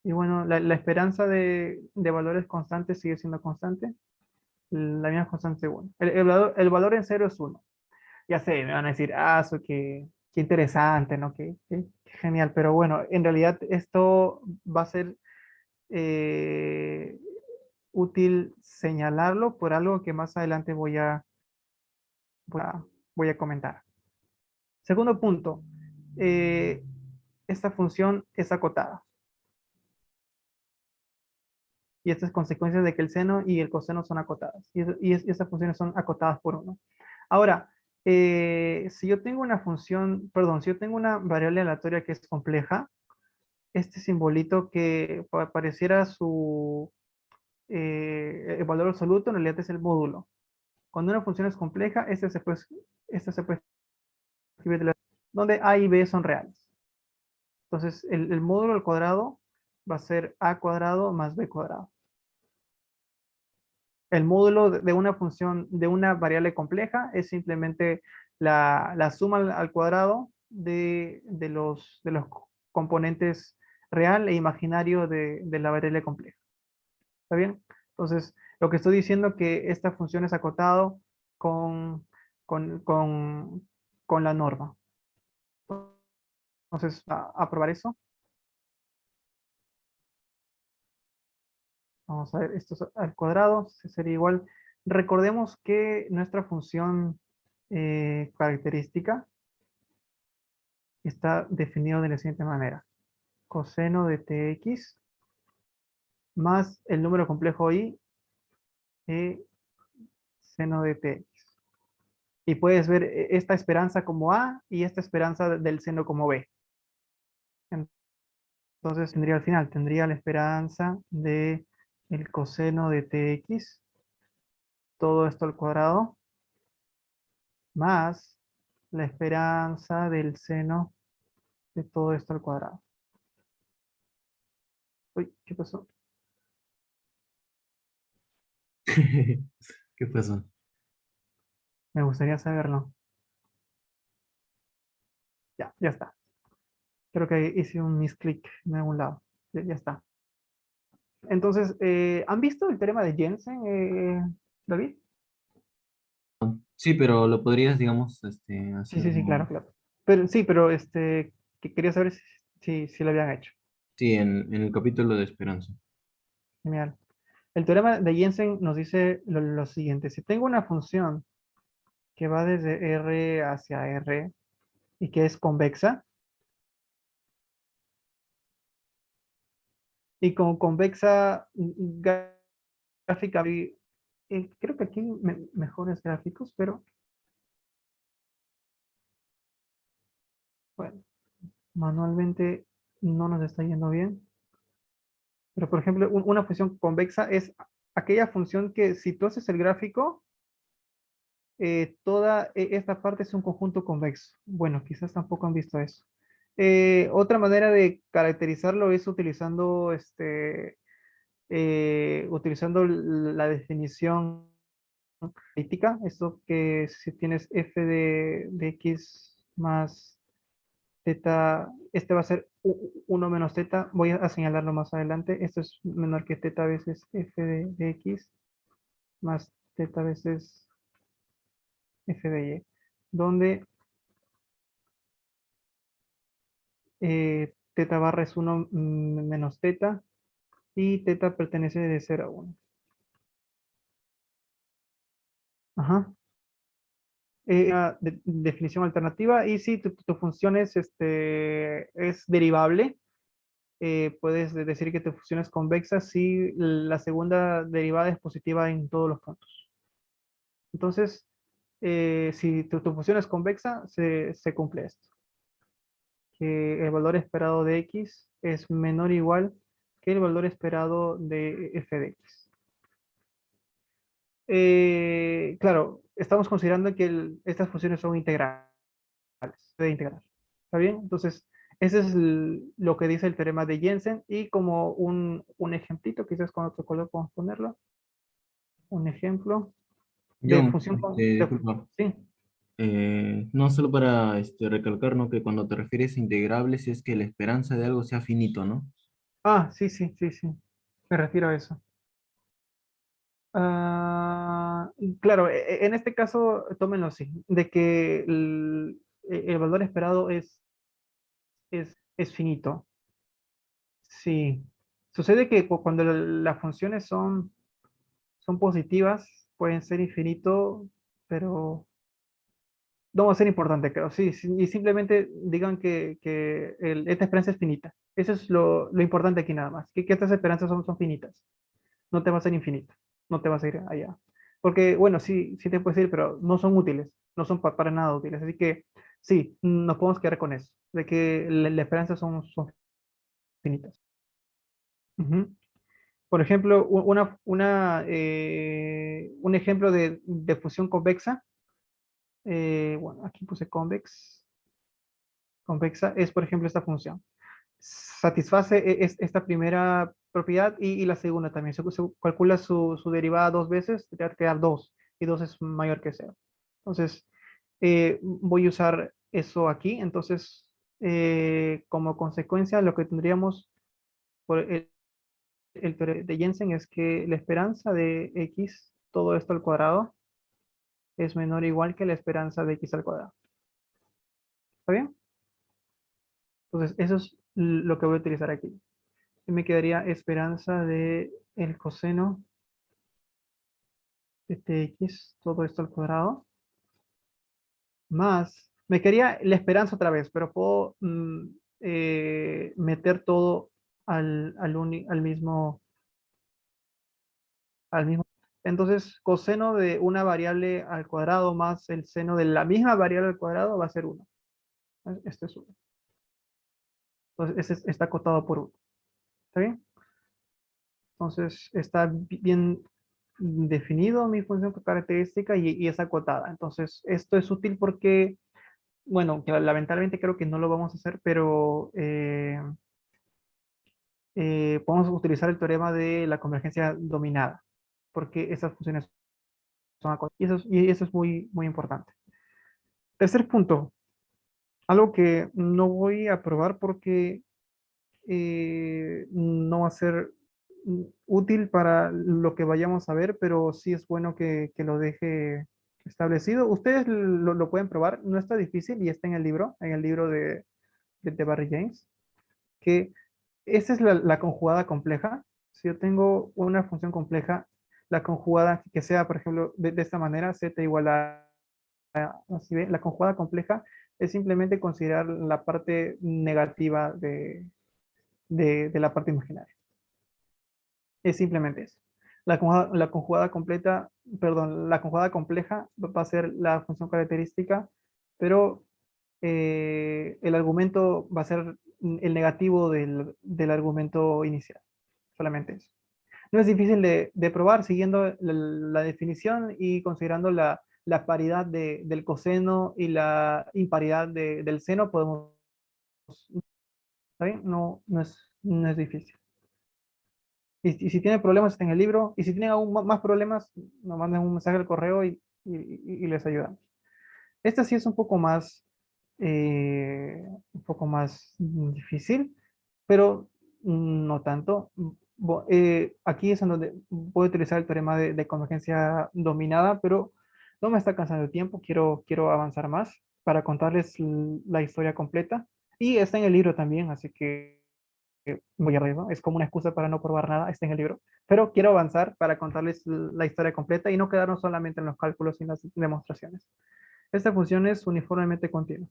Y bueno, la esperanza de valores constantes sigue siendo constante. La misma constante 1. El valor en 0 es 1. Ya sé, me van a decir, eso qué interesante, ¿no? Qué genial. Pero bueno, en realidad esto va a ser eh, útil señalarlo por algo que más adelante voy a, voy a comentar. Segundo punto, eh, esta función es acotada. Y estas consecuencias de que el seno y el coseno son acotadas. Y estas funciones son acotadas por uno. Ahora, si yo tengo una función, perdón, si yo tengo una variable aleatoria que es compleja, este simbolito que pareciera el valor absoluto, en realidad es el módulo. Cuando una función es compleja, este se puede escribir donde A y B son reales. Entonces, el módulo al cuadrado va a ser a cuadrado más b cuadrado. El módulo de una función, de una variable compleja, es simplemente la suma al cuadrado de los componentes real e imaginario de la variable compleja. ¿Está bien? Entonces, lo que estoy diciendo es que esta función es acotado con, con, con, con la norma. Entonces, a probar eso. Vamos a ver, esto es al cuadrado, sería igual. Recordemos que nuestra función característica está definida de la siguiente manera. Coseno de tx más el número complejo i seno de tx. Y puedes ver esta esperanza como a y esta esperanza del seno como b. Entonces tendría al final, tendría la esperanza de el coseno de tx, todo esto al cuadrado, más la esperanza del seno de todo esto al cuadrado. Uy, ¿qué pasó? ¿Qué pasó? Me gustaría saberlo. Ya está. Creo que hice un misclick en algún lado. Ya está. Entonces, ¿han visto el teorema de Jensen, David? Sí, pero lo podrías, digamos, Sí, hacer sí, sí, claro, claro. Pero sí, pero que quería saber si lo habían hecho. sí, en el capítulo de Esperanza. Genial. El teorema de Jensen nos dice lo siguiente. Si tengo una función que va desde R hacia R y que es convexa, Y con convexa gráfica, creo que aquí mejores gráficos, pero bueno, manualmente no nos está yendo bien. Pero por ejemplo, una función convexa es aquella función que si tú haces el gráfico, toda esta parte es un conjunto convexo. Bueno, quizás tampoco han visto eso. Otra manera de caracterizarlo es utilizando, utilizando la definición analítica. Esto que si tienes f de x más teta, este va a ser 1 menos teta. Voy a señalarlo más adelante. Esto es menor que teta veces f de x más teta veces f de y, donde teta barra es 1 menos teta y teta pertenece de 0 a 1. Ajá. Definición alternativa y si tu función es derivable, puedes decir que tu función es convexa si la segunda derivada es positiva en todos los puntos. Entonces, si tu función es convexa, se cumple esto. Que el valor esperado de x es menor o igual que el valor esperado de f de x. Claro, estamos considerando que estas funciones son integrales, de integrar. ¿Está bien? Entonces, ese es lo que dice el teorema de Jensen y como un ejemplito, quizás con otro color podemos ponerlo, un ejemplo de John, función disculpa. sí. No solo para recalcar, ¿no? Que cuando te refieres a integrables es que la esperanza de algo sea finito, ¿no? Ah, sí, sí, sí, sí. Me refiero a eso. Ah, claro, en este caso, tómenlo así, de que el valor esperado es finito. Sí. Sucede que cuando las funciones son positivas, pueden ser infinito, pero no va a ser importante, creo. Sí, sí, y simplemente digan que esta esperanza es finita. Eso es lo importante aquí nada más, que estas esperanzas son finitas. No te va a ser infinita, no te vas a ir allá. Porque, bueno, sí, sí te puedes ir, pero no son útiles, no son para nada útiles. Así que sí, nos podemos quedar con eso, de que la esperanza son finitas. Ujú. Por ejemplo, un ejemplo de fusión convexa, bueno, aquí puse convexa es, por ejemplo, esta función. Satisface esta primera propiedad y la segunda también. Se calcula su derivada dos veces, te va a quedar 2 y 2 es mayor que 0. Entonces, voy a usar eso aquí. Entonces, como consecuencia, lo que tendríamos por el teorema de Jensen es que la esperanza de x, todo esto al cuadrado, es menor o igual que la esperanza de x al cuadrado. ¿Está bien? Entonces, eso es lo que voy a utilizar aquí. Y me quedaría esperanza de el coseno de tx, todo esto al cuadrado, más, me quedaría la esperanza otra vez, pero puedo meter todo al mismo. Entonces, coseno de una variable al cuadrado más el seno de la misma variable al cuadrado va a ser 1. Este es 1. Entonces, este está acotado por 1. ¿Está bien? Entonces, está bien definido mi función característica y es acotada. Entonces, esto es útil porque, bueno, que lamentablemente creo que no lo vamos a hacer, pero podemos utilizar el teorema de la convergencia dominada, porque esas funciones son acotadas. Y eso es muy, muy importante. Tercer punto, algo que no voy a probar porque no va a ser útil para lo que vayamos a ver, pero sí es bueno que lo deje establecido. Ustedes lo pueden probar, no está difícil y está en el libro de Barry James, que esta es la conjugada compleja. Si yo tengo una función compleja, la conjugada que sea, por ejemplo, de esta manera, z igual así ve, la conjugada compleja es simplemente considerar la parte negativa de la parte imaginaria. Es simplemente eso. La conjugada completa, perdón, la conjugada compleja va a ser la función característica, pero el argumento va a ser el negativo del argumento inicial. Solamente eso. No es difícil de probar siguiendo la definición y considerando la paridad del coseno y la imparidad del seno, podemos, ¿está bien? No es difícil. Y si tienen problemas, está en el libro. Y si tienen aún más problemas, nos manden un mensaje al correo y les ayudamos. Esta sí es un poco más difícil, pero no tanto. Aquí es en donde voy a utilizar el teorema de convergencia dominada, pero no me está cansando el tiempo. Quiero avanzar más para contarles la historia completa. Y está en el libro también, así que voy a reír, ¿no? Es como una excusa para no probar nada, está en el libro. Pero quiero avanzar para contarles la historia completa y no quedarnos solamente en los cálculos y en las demostraciones. Esta función es uniformemente continua.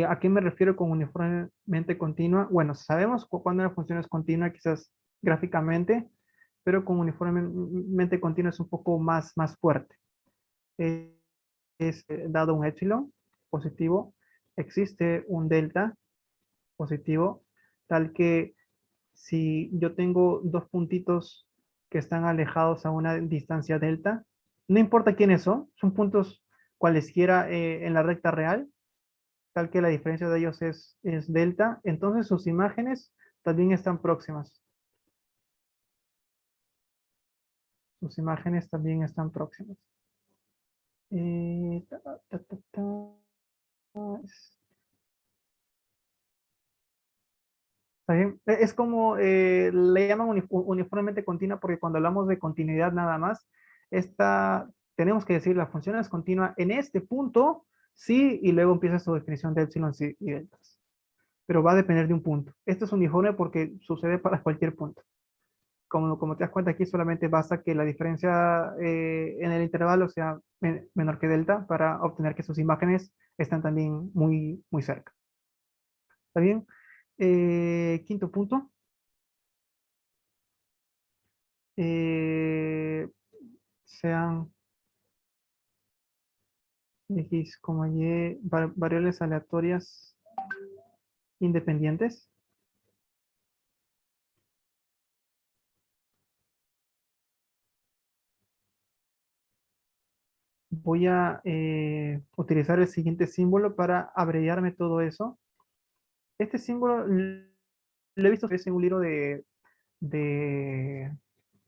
¿A qué me refiero con uniformemente continua? Bueno, sabemos cuándo una función es continua, quizás gráficamente, pero con uniformemente continua es un poco más fuerte. Dado un epsilon positivo, existe un delta positivo, tal que si yo tengo dos puntitos que están alejados a una distancia delta, no importa quiénes son puntos cualesquiera en la recta real, tal que la diferencia de ellos es delta, entonces sus imágenes también están próximas. Sus imágenes también están próximas. Ta, ta, ta, ta. ¿Está bien? Es como le llaman uniformemente continua porque cuando hablamos de continuidad nada más, tenemos que decir la función es continua en este punto, sí, y luego empieza su definición de epsilon sí, y deltas. Pero va a depender de un punto. Esto es uniforme porque sucede para cualquier punto. Como te das cuenta aquí, solamente basta que la diferencia en el intervalo sea menor que delta para obtener que sus imágenes están también muy cerca. ¿Está bien? Quinto punto. Sean X, Y, variables aleatorias independientes. Voy a utilizar el siguiente símbolo para abreviarme todo eso. Este símbolo lo he visto que es en un libro de, de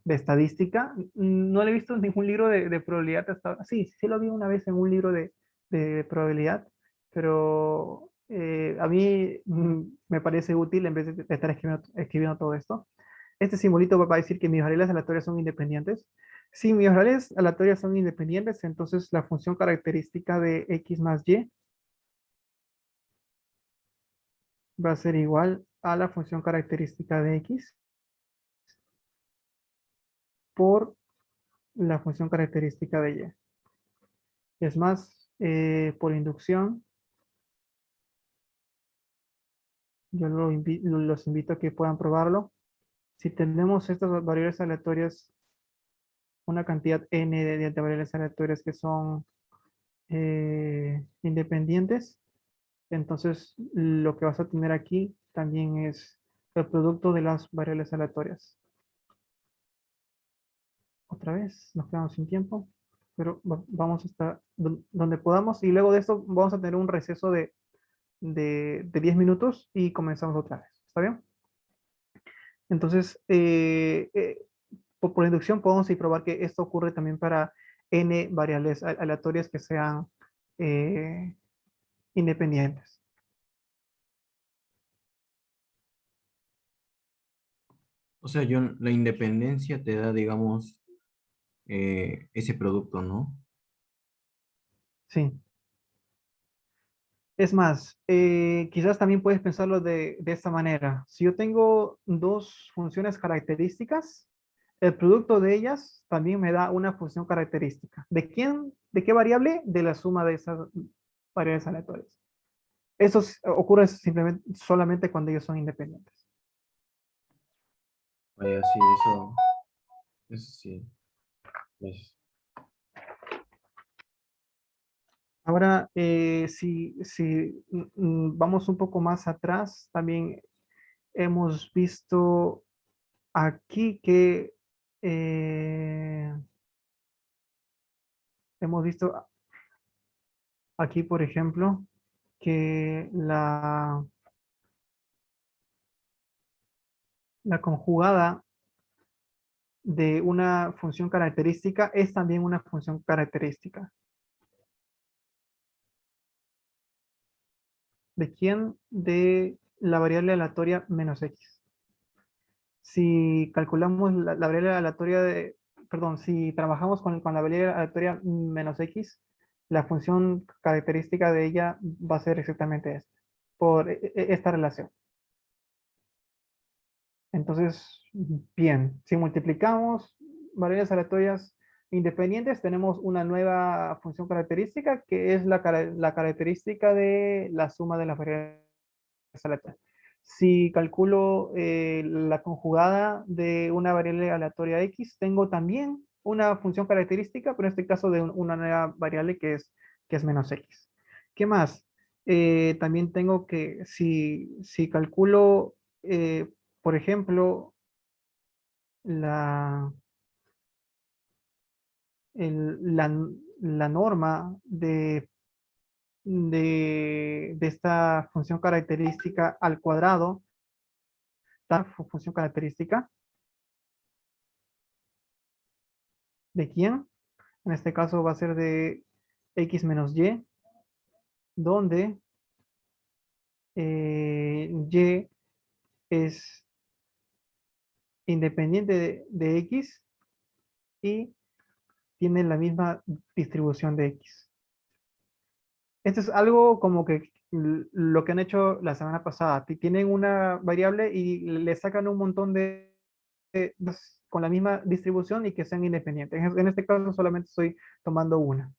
estadística. No lo he visto en ningún libro de probabilidad hasta ahora. Sí lo vi una vez en un libro de probabilidad, pero a mí me parece útil en vez de estar escribiendo todo esto. Este simbolito va a decir que mis variables aleatorias son independientes. Si mis variables aleatorias son independientes, entonces la función característica de x más y va a ser igual a la función característica de x por la función característica de y. Es más, por inducción, yo los invito a que puedan probarlo. Si tenemos estas variables aleatorias, una cantidad n de variables aleatorias que son independientes, entonces lo que vas a tener aquí también es el producto de las variables aleatorias. Otra vez, nos quedamos sin tiempo, pero vamos hasta donde podamos y luego de esto vamos a tener un receso de 10 minutos y comenzamos otra vez. ¿Está bien? Entonces, por inducción podemos probar que esto ocurre también para n variables aleatorias que sean eh, independientes. O sea, la independencia te da, digamos, ese producto, ¿no? Sí. Es más, quizás también puedes pensarlo de esta manera. Si yo tengo dos funciones características, El producto de ellas también me da una función característica. ¿De quién? ¿De qué variable? De la suma de esas variables aleatorias. Eso ocurre simplemente solamente cuando ellos son independientes. Vaya, sí, eso sí. Es- Ahora, si vamos un poco más atrás, también hemos visto aquí que hemos visto aquí, por ejemplo, que la conjugada de una función característica es también una función característica. ¿De quién? De la variable aleatoria menos x. Si calculamos la variable aleatoria de, perdón, si trabajamos con la variable aleatoria menos x, la función característica de ella va a ser exactamente esta, por esta relación. Entonces, bien, si multiplicamos variables aleatorias independientes, tenemos una nueva función característica que es la característica de la suma de las variables aleatorias. Si calculo la conjugada de una variable aleatoria x, tengo también una función característica, pero en este caso de una nueva variable que es menos x. ¿Qué más? También tengo que, si calculo, por ejemplo, la, la, la norma de esta función característica al cuadrado, esta función característica, ¿de quién? En este caso va a ser de x menos y, donde y es independiente de x y tiene la misma distribución de x. Esto es algo como que lo que han hecho la semana pasada. Tienen una variable y le sacan un montón de con la misma distribución y que sean independientes. En este caso solamente estoy tomando una.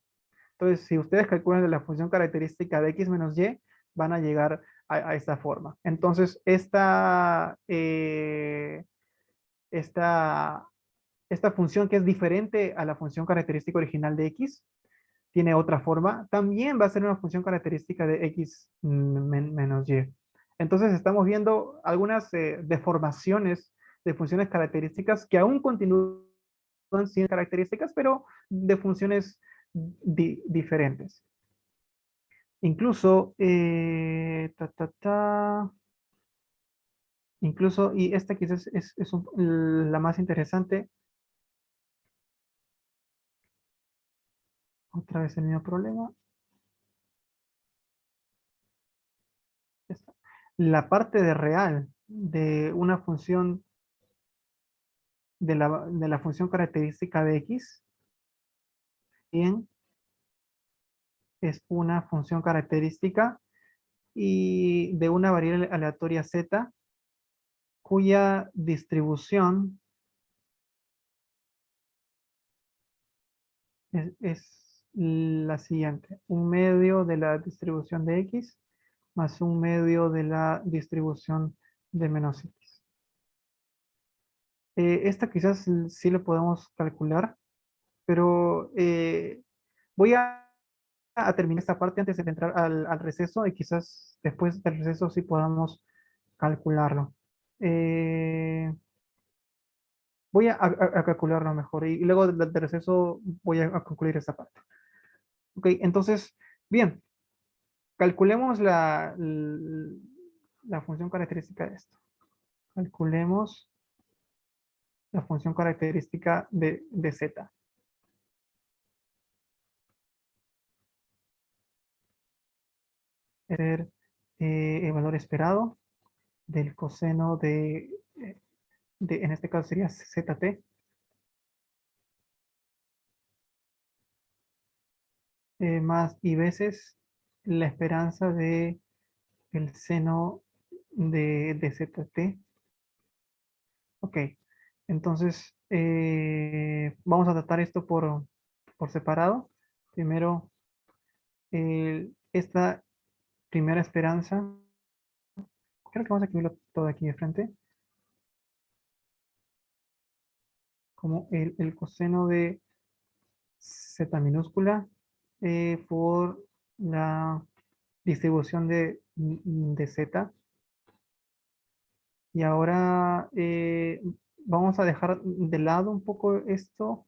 Entonces, si ustedes calculan la función característica de x menos y, van a llegar a esta forma. Entonces, esta, esta función que es diferente a la función característica original de x, tiene otra forma, también va a ser una función característica de x menos y. Entonces estamos viendo algunas deformaciones de funciones características que aún continúan siendo características, pero de funciones diferentes. Incluso, incluso, y esta quizás es la más interesante, otra vez el mismo problema. La parte de real de una función de la función característica de x, bien, es una función característica y de una variable aleatoria z, cuya distribución es la siguiente: un medio de la distribución de x más un medio de la distribución de menos x. Esta quizás sí lo podemos calcular, pero voy a terminar esta parte antes de entrar al receso y quizás después del receso sí podamos calcularlo. Voy a calcularlo mejor y luego del receso voy a concluir esta parte. Ok, entonces, bien, calculemos la función característica de esto. Calculemos la función característica de z. Ser el valor esperado del coseno en este caso sería zt, más y veces la esperanza de el seno de zt. Ok, Entonces, vamos a tratar esto por separado. Primero, esta primera esperanza. Creo que vamos a escribirlo todo aquí de frente. Como el coseno de z minúscula por la distribución de z. Y ahora vamos a dejar de lado un poco esto.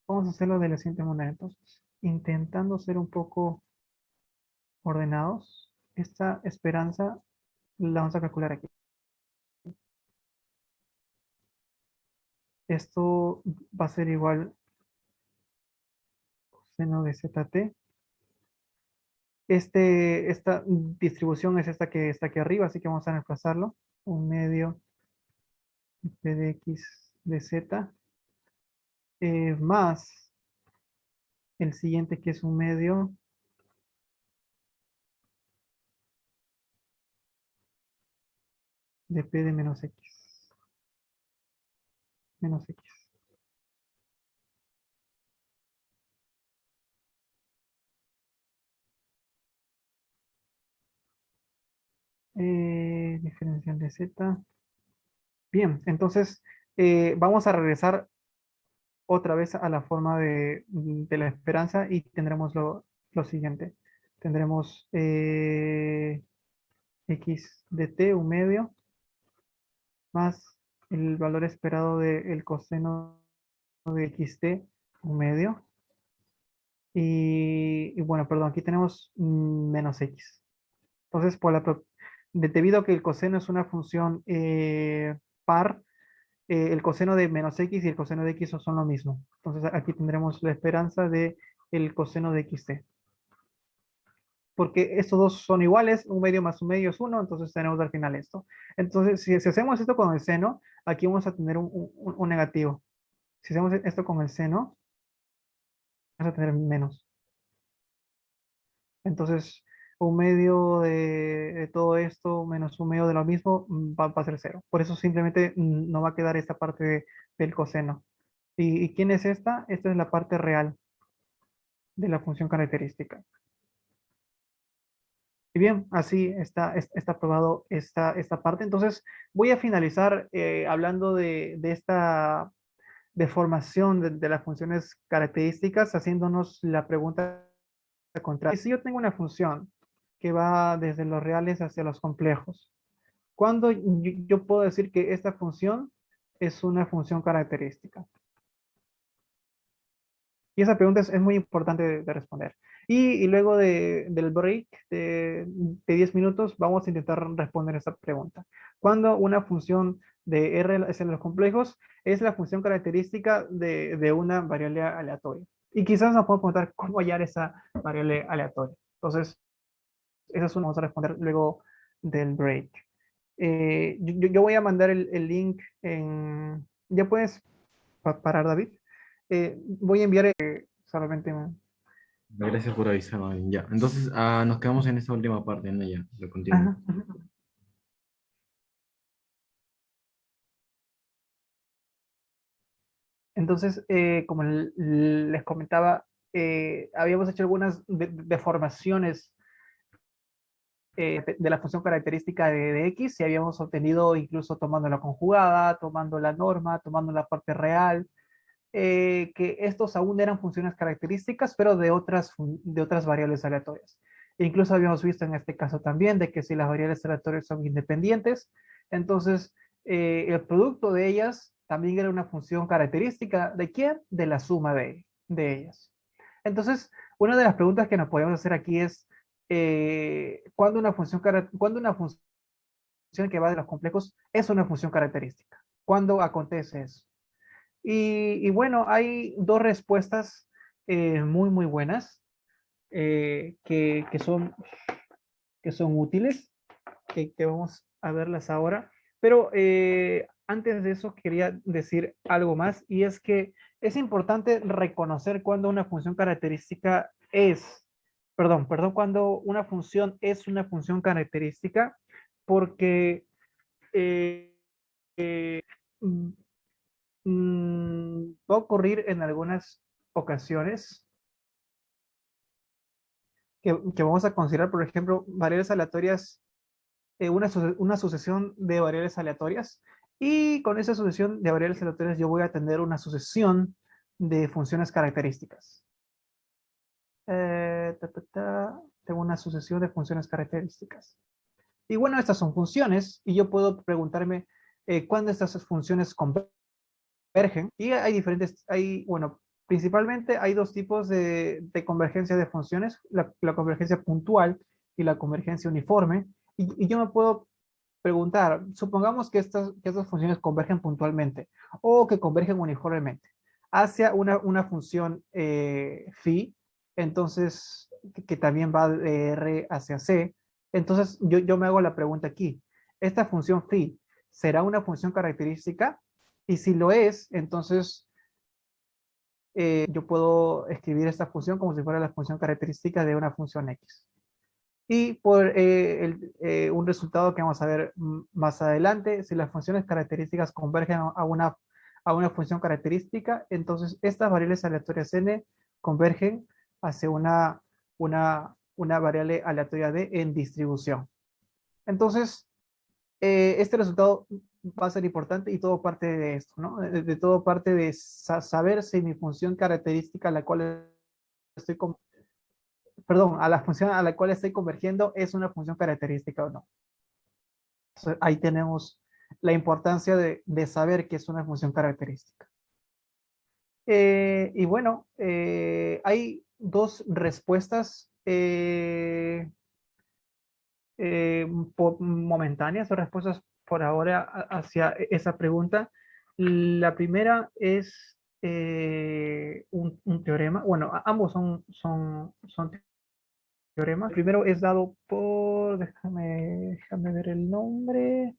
Vamos a hacerlo de la siguiente manera. Entonces, intentando ser un poco ordenados, esta esperanza la vamos a calcular aquí. Esto va a ser igual seno de zt. Esta distribución es esta que está aquí arriba, así que vamos a reemplazarlo. 1/2 p de x de z más el siguiente que es 1/2 de p de menos x. Menos x. Diferencial de z. Bien, entonces vamos a regresar otra vez a la forma de la esperanza y tendremos lo siguiente. Tendremos x de t, 1/2, más el valor esperado del coseno de xt, 1/2. Y bueno, perdón, aquí tenemos menos x. Entonces, debido a que el coseno es una función par, el coseno de menos x y el coseno de x son lo mismo. Entonces aquí tendremos la esperanza de el coseno de xt. Porque estos dos son iguales, 1/2 más 1/2 es 1, entonces tenemos al final esto. Entonces, si hacemos esto con el seno, aquí vamos a tener un negativo. Si hacemos esto con el seno, vamos a tener menos. Entonces, 1/2 de todo esto menos 1/2 de lo mismo va a ser 0. Por eso simplemente no va a quedar esta parte del coseno. ¿Y quién es esta? Esta es la parte real de la función característica. Y bien, así está aprobado esta parte. Entonces, voy a finalizar hablando de esta deformación de las funciones características, haciéndonos la pregunta contraria. Si yo tengo una función que va desde los reales hacia los complejos, ¿cuándo yo puedo decir que esta función es una función característica? Y esa pregunta es muy importante de responder. Y luego del break de 10 minutos vamos a intentar responder esta pregunta. ¿Cuándo una función de R es en los complejos es la función característica de una variable aleatoria? Y quizás nos podemos preguntar cómo hallar esa variable aleatoria. Entonces, esa es una vamos a responder luego del break. Yo voy a mandar el link en... ¿Ya puedes parar, David? Voy a enviar solamente Gracias por avisarme. Ya. Entonces, nos quedamos en esta última parte, ¿no? Ya, lo continúo. ajá, ajá. Entonces, como les comentaba, habíamos hecho algunas deformaciones de la función característica de x y habíamos obtenido incluso tomando la conjugada, tomando la norma, tomando la parte real, que estos aún eran funciones características, pero de otras variables aleatorias. E incluso habíamos visto en este caso también de que si las variables aleatorias son independientes, entonces el producto de ellas también era una función característica ¿de quién? De la suma de ellas. Entonces, una de las preguntas que nos podemos hacer aquí es ¿cuándo cuándo una función que va de los complejos es una función característica? ¿Cuándo acontece eso? Y bueno, hay dos respuestas muy buenas que son útiles, que vamos a verlas ahora. Pero antes de eso quería decir algo más y es que es importante reconocer cuando una función característica cuando una función es una función característica porque va a ocurrir en algunas ocasiones que vamos a considerar, por ejemplo, variables aleatorias, una sucesión de variables aleatorias, y con esa sucesión de variables aleatorias yo voy a tener una sucesión de funciones características. Tengo una sucesión de funciones características. Y bueno, estas son funciones, y yo puedo preguntarme cuándo estas funciones convergen. Y hay diferentes, bueno, principalmente hay dos tipos de convergencia de funciones, la convergencia puntual y la convergencia uniforme. Y yo me puedo preguntar, supongamos que estas funciones convergen puntualmente o que convergen uniformemente hacia una función phi, entonces, que también va de R hacia C. Entonces, yo me hago la pregunta aquí, ¿esta función phi será una función característica? Y si lo es, entonces yo puedo escribir esta función como si fuera la función característica de una función X. Y por un resultado que vamos a ver más adelante, si las funciones características convergen a una función característica, entonces estas variables aleatorias n convergen hacia una variable aleatoria d en distribución. Entonces, este resultado va a ser importante y todo parte de esto, ¿no? De todo parte de saber si mi función característica a la cual estoy, perdón, a la función a la cual estoy convergiendo es una función característica o no. Entonces, ahí tenemos la importancia de saber que es una función característica. Y bueno, hay dos respuestas momentáneas o respuestas por ahora hacia esa pregunta. La primera es un teorema. Bueno, ambos son teoremas. El primero es dado por, déjame ver el nombre.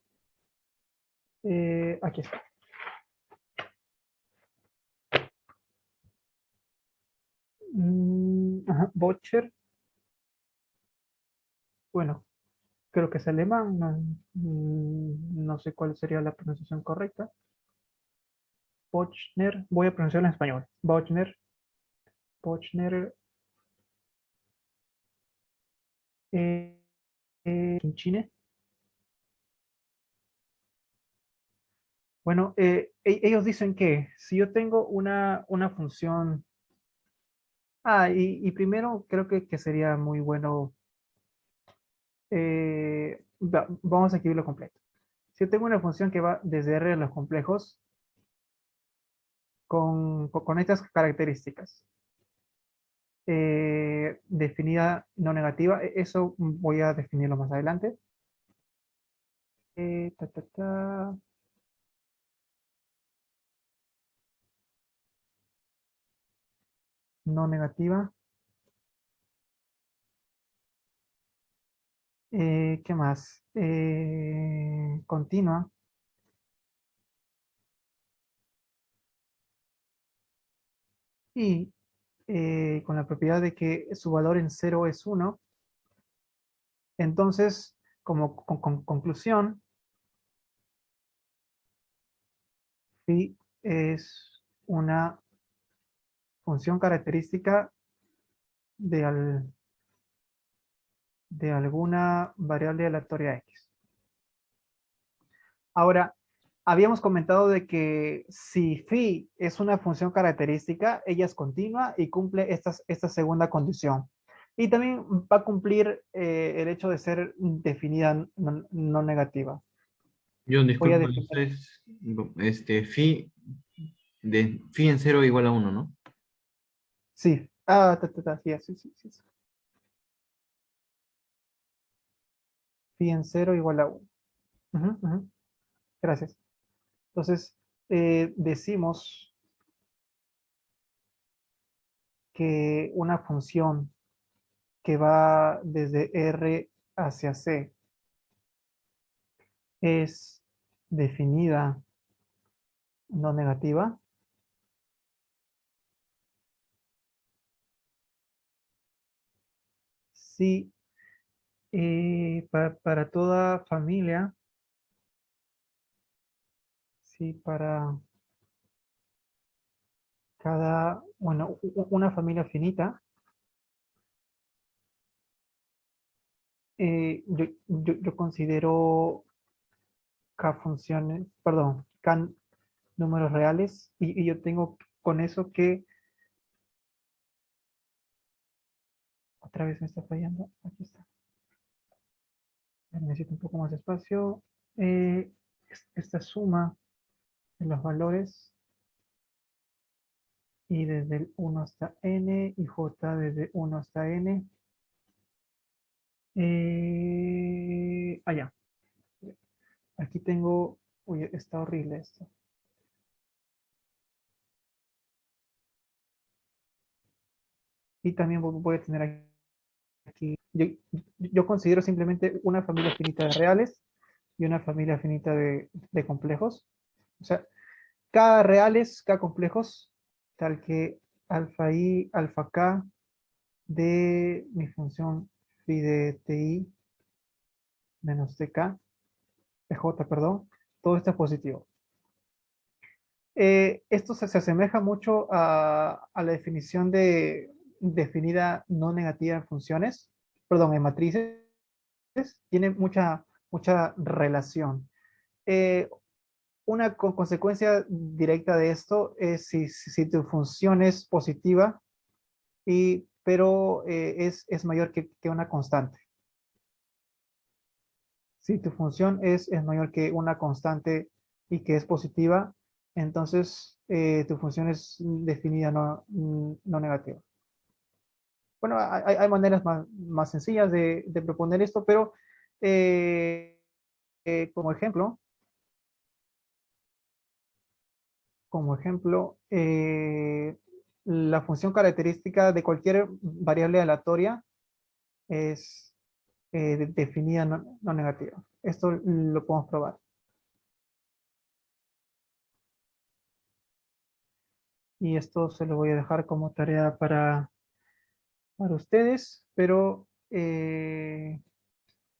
Aquí está. Bocher. Bueno, creo que es alemán. No, no sé cuál sería la pronunciación correcta. Bochner. Voy a pronunciarlo en español. Bochner. Eh, Chine. Bueno, ellos dicen que si yo tengo una función. Y primero creo que sería muy bueno. Vamos a escribirlo completo. Si yo tengo una función que va desde R a los complejos con estas características, definida no negativa, eso voy a definirlo más adelante. Eh, ta, ta, ta, no negativa. ¿Qué más? Continua. Y con la propiedad de que su valor en cero es 1. Entonces, como conclusión, phi es una función característica de, de alguna variable aleatoria X. Ahora, habíamos comentado de que si phi es una función característica, ella es continua y cumple esta segunda condición. Y también va a cumplir el hecho de ser definida no negativa. John, Voy a disculpa, definir. entonces, phi en cero igual a uno, ¿no? Sí. Sí. Phi en 0 igual a 1. Gracias. Entonces, decimos que una función que va desde R hacia C es definida no negativa si para toda familia, si para bueno, una familia finita, yo considero K funciones, perdón, K números reales, y yo tengo con eso que, otra vez me está fallando, aquí está, necesito un poco más de espacio. Eh, Esta suma de los valores, y desde el 1 hasta n, y j desde 1 hasta n. Ya. Aquí tengo, uy, está horrible esto. Y también voy a tener aquí, yo considero simplemente una familia finita de reales y una familia finita de complejos. O sea, K reales, K complejos, tal que alfa i, alfa k de mi función phi de ti menos tk, de j, perdón, todo esto es positivo. Esto se asemeja mucho a la definición de definida no negativa en funciones, perdón, en matrices, tiene mucha relación. Eh, una consecuencia directa de esto es si tu función es positiva, pero es mayor que una constante. Si tu función es mayor que una constante y que es positiva, entonces tu función es definida no negativa. Bueno, hay maneras más sencillas de proponer esto, pero eh, como ejemplo, la función característica de cualquier variable aleatoria es definida no negativa. Esto lo podemos probar. Y esto se lo voy a dejar como tarea para ustedes, pero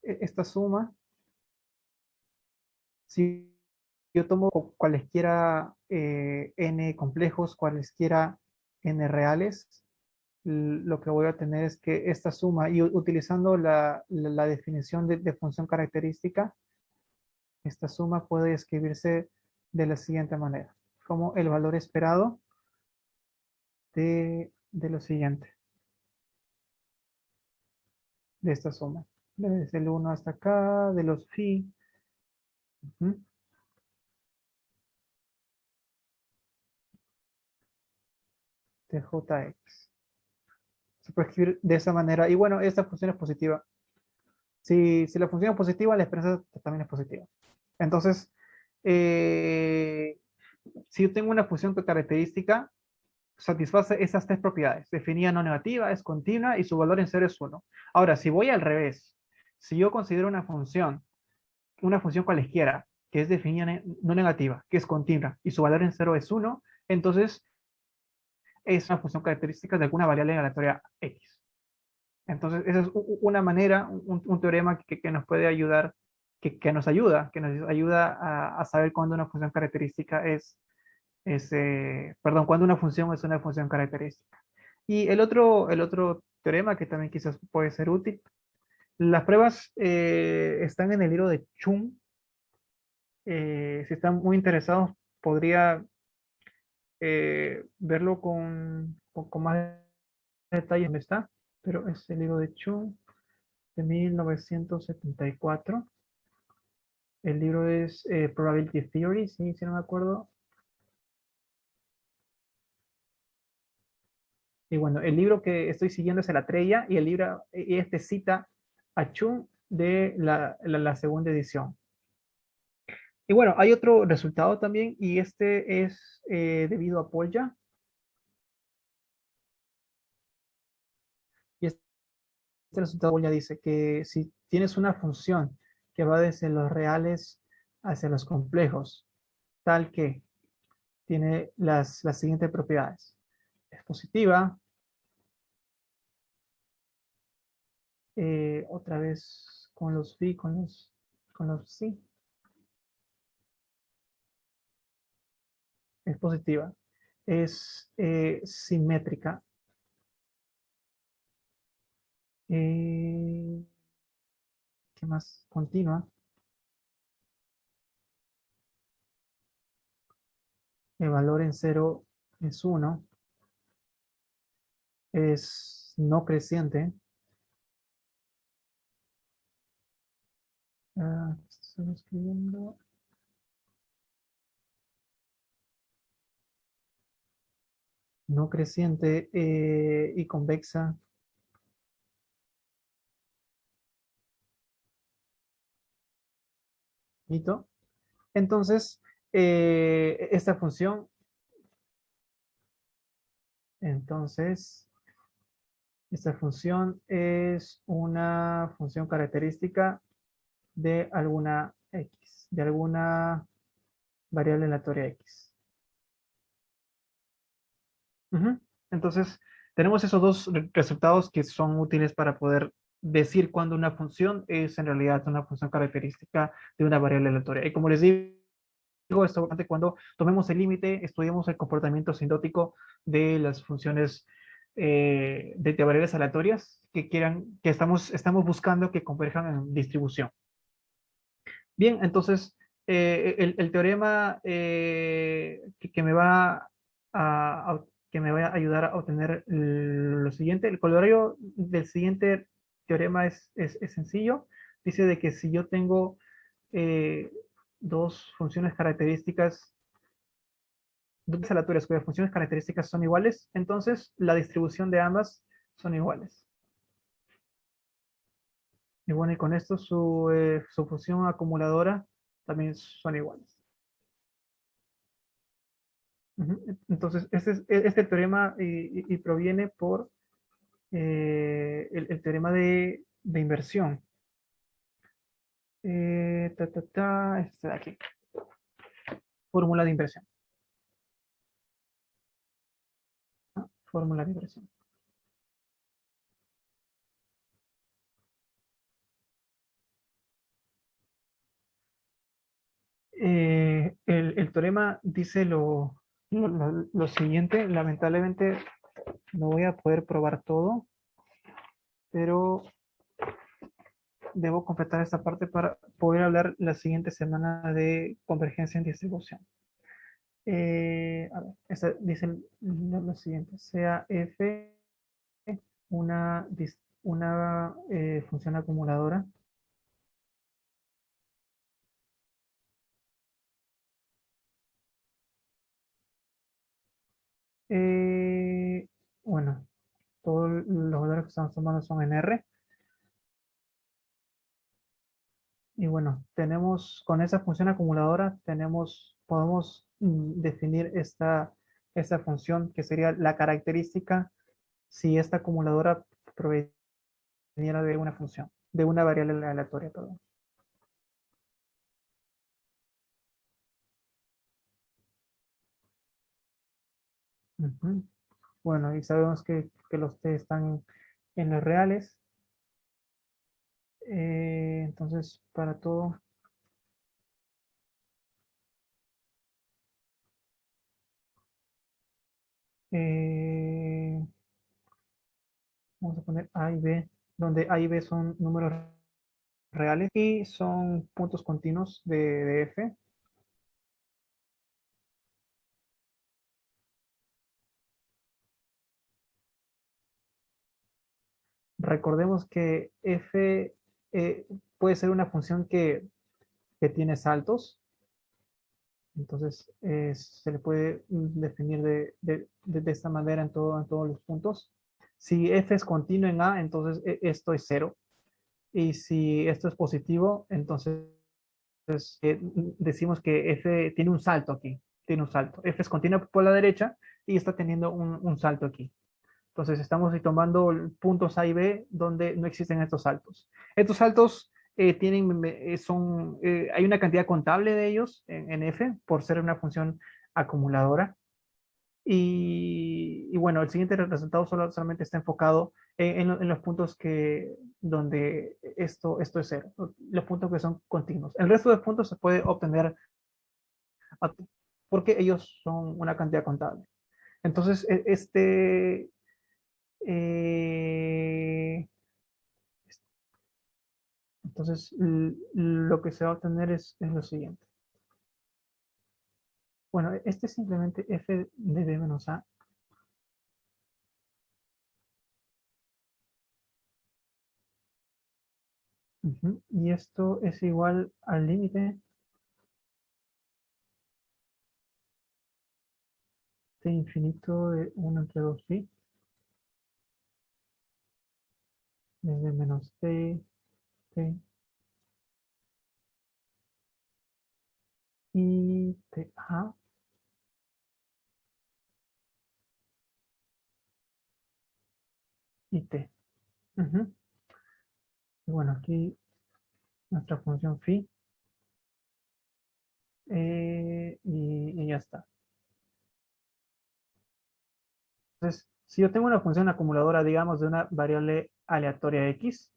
esta suma, si yo tomo cualesquiera n complejos, cualesquiera n reales, lo que voy a tener es que esta suma, y utilizando la definición de función característica, esta suma puede escribirse de la siguiente manera, como el valor esperado de lo siguiente, de esta suma. Desde el 1 hasta acá, de los phi, de jx. Se puede escribir de esa manera. Y bueno, esta función es positiva. Si la función es positiva, la expresión también es positiva. Entonces, si yo tengo una función característica, satisface esas tres propiedades. Definida no negativa, es continua y su valor en cero es 1. Ahora, si voy al revés, si yo considero una función cualesquiera, que es definida no negativa, que es continua y su valor en cero es 1, entonces es una función característica de alguna variable aleatoria X. Entonces, esa es una manera, un teorema que nos puede ayudar, que nos ayuda a saber cuándo una función característica perdón, cuándo una función es una función característica. Y el otro teorema que también quizás puede ser útil, las pruebas están en el libro de Chung. Si están muy interesados, podría verlo con más detalle donde está, pero es el libro de Chung de 1974. El libro es Probability Theory, si no me acuerdo. Y bueno, el libro que estoy siguiendo es el Atreya, y el libro, este cita a Chung de la segunda edición. Y bueno, hay otro resultado también, y este es debido a Polya. Y este resultado Polya dice que si tienes una función que va desde los reales hacia los complejos, tal que tiene las siguientes propiedades. Es positiva, otra vez con los phi, con los psi, es positiva. es simétrica. ¿Qué más? Continua. El valor en cero es 1. Es no creciente. Estoy escribiendo. No creciente y convexa. ¿Listo? Entonces, esta función, entonces, esta función es una función característica de alguna X, de alguna variable aleatoria X. Ujú. Entonces, tenemos esos dos resultados que son útiles para poder decir cuándo una función es en realidad una función característica de una variable aleatoria. Y como les digo, esto cuando tomemos el límite, estudiemos el comportamiento sintótico de las funciones de variables aleatorias que estamos buscando que converjan en distribución. Bien, entonces, el teorema que me va que me va a ayudar a obtener lo siguiente, el corolario del siguiente teorema es sencillo. Dice de que si yo tengo eh, dos funciones características, dos aleatorias cuyas funciones características son iguales, entonces la distribución de ambas son iguales. Y bueno, y con esto su función acumuladora también son iguales. Entonces, este teorema y proviene por el teorema de inversión. Este de aquí, fórmula de inversión. Fórmula de inversión. El teorema dice lo siguiente, lamentablemente no voy a poder probar todo, pero debo completar esta parte para poder hablar la siguiente semana de convergencia en distribución. A ver, dice lo siguiente, sea f una, una función acumuladora eh, bueno, todos los valores que estamos tomando son en R. Y bueno, tenemos con esa función acumuladora, podemos definir esta función que sería la característica si esta acumuladora proveniera de una función, de una variable aleatoria, perdón. Ujú. Bueno, y sabemos que los t están en los reales. Entonces, para todo, eh, vamos a poner A y B, donde A y B son números reales y son puntos continuos de F. Recordemos que F puede ser una función que tiene saltos, entonces se le puede definir de esta manera en todos los puntos. Si F es continuo en A, entonces esto es 0. Y si esto es positivo, entonces decimos que F tiene un salto aquí. Tiene un salto. F es continua por la derecha y está teniendo un salto aquí. Entonces estamos tomando puntos A y B donde no existen estos saltos. Estos saltos hay una cantidad contable de ellos en F por ser una función acumuladora. Y bueno, el siguiente resultado solamente está enfocado en los puntos donde esto es cero, los puntos que son continuos. El resto de puntos se puede obtener porque ellos son una cantidad contable. Entonces, eh, entonces lo que se va a obtener es lo siguiente. Bueno, este es simplemente f de b menos a. Y esto es igual al límite de infinito de 1 entre 2pi desde menos t y ta y t. Ujú. Y bueno, aquí nuestra función phi y ya está. Entonces, si yo tengo una función acumuladora, digamos, de una variable aleatoria x,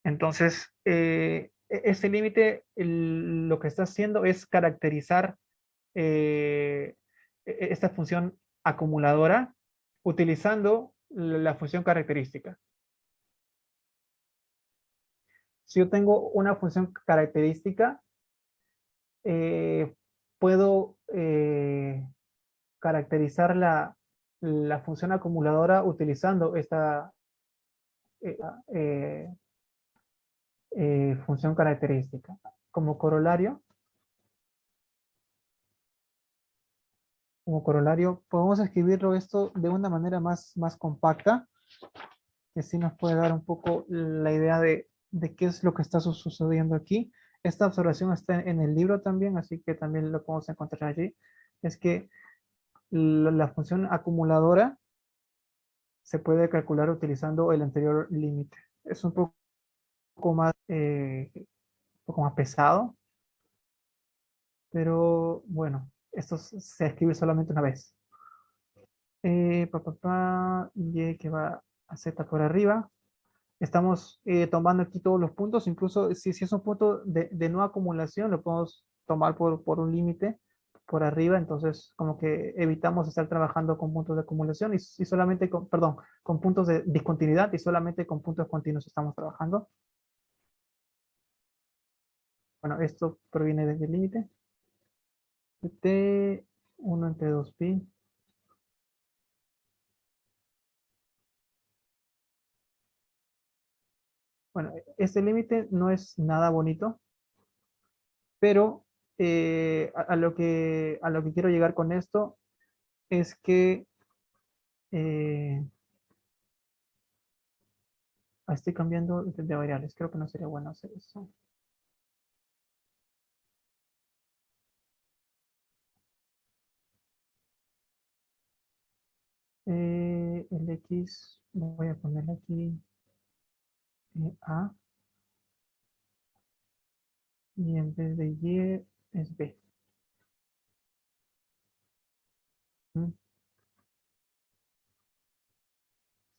entonces este límite lo que está haciendo es caracterizar esta función acumuladora utilizando la función característica. Si yo tengo una función característica, eh, puedo caracterizar la función acumuladora utilizando esta eh, eh, función característica. Como corolario, podemos escribirlo esto de una manera más compacta, que sí nos puede dar un poco la idea de qué es lo que está sucediendo aquí. Esta observación está en el libro también, así que también lo podemos encontrar allí. Es que la función acumuladora se puede calcular utilizando el anterior límite. Es un poco más pesado, pero bueno, esto se escribe solamente una vez. Y que va a z por arriba. Estamos tomando aquí todos los puntos, incluso si es un punto de no acumulación, lo podemos tomar por un límite por arriba, entonces como que evitamos estar trabajando con puntos de acumulación y solamente perdón, con puntos de discontinuidad y solamente con puntos continuos estamos trabajando. Bueno, esto proviene desde el límite de t 1 entre 2pi. Bueno, este límite no es nada bonito, pero a lo que quiero llegar con esto es que eh, estoy cambiando de variables. Creo que no sería bueno hacer eso. El X, voy a ponerle aquí A y en vez de Y es B. ¿Mm?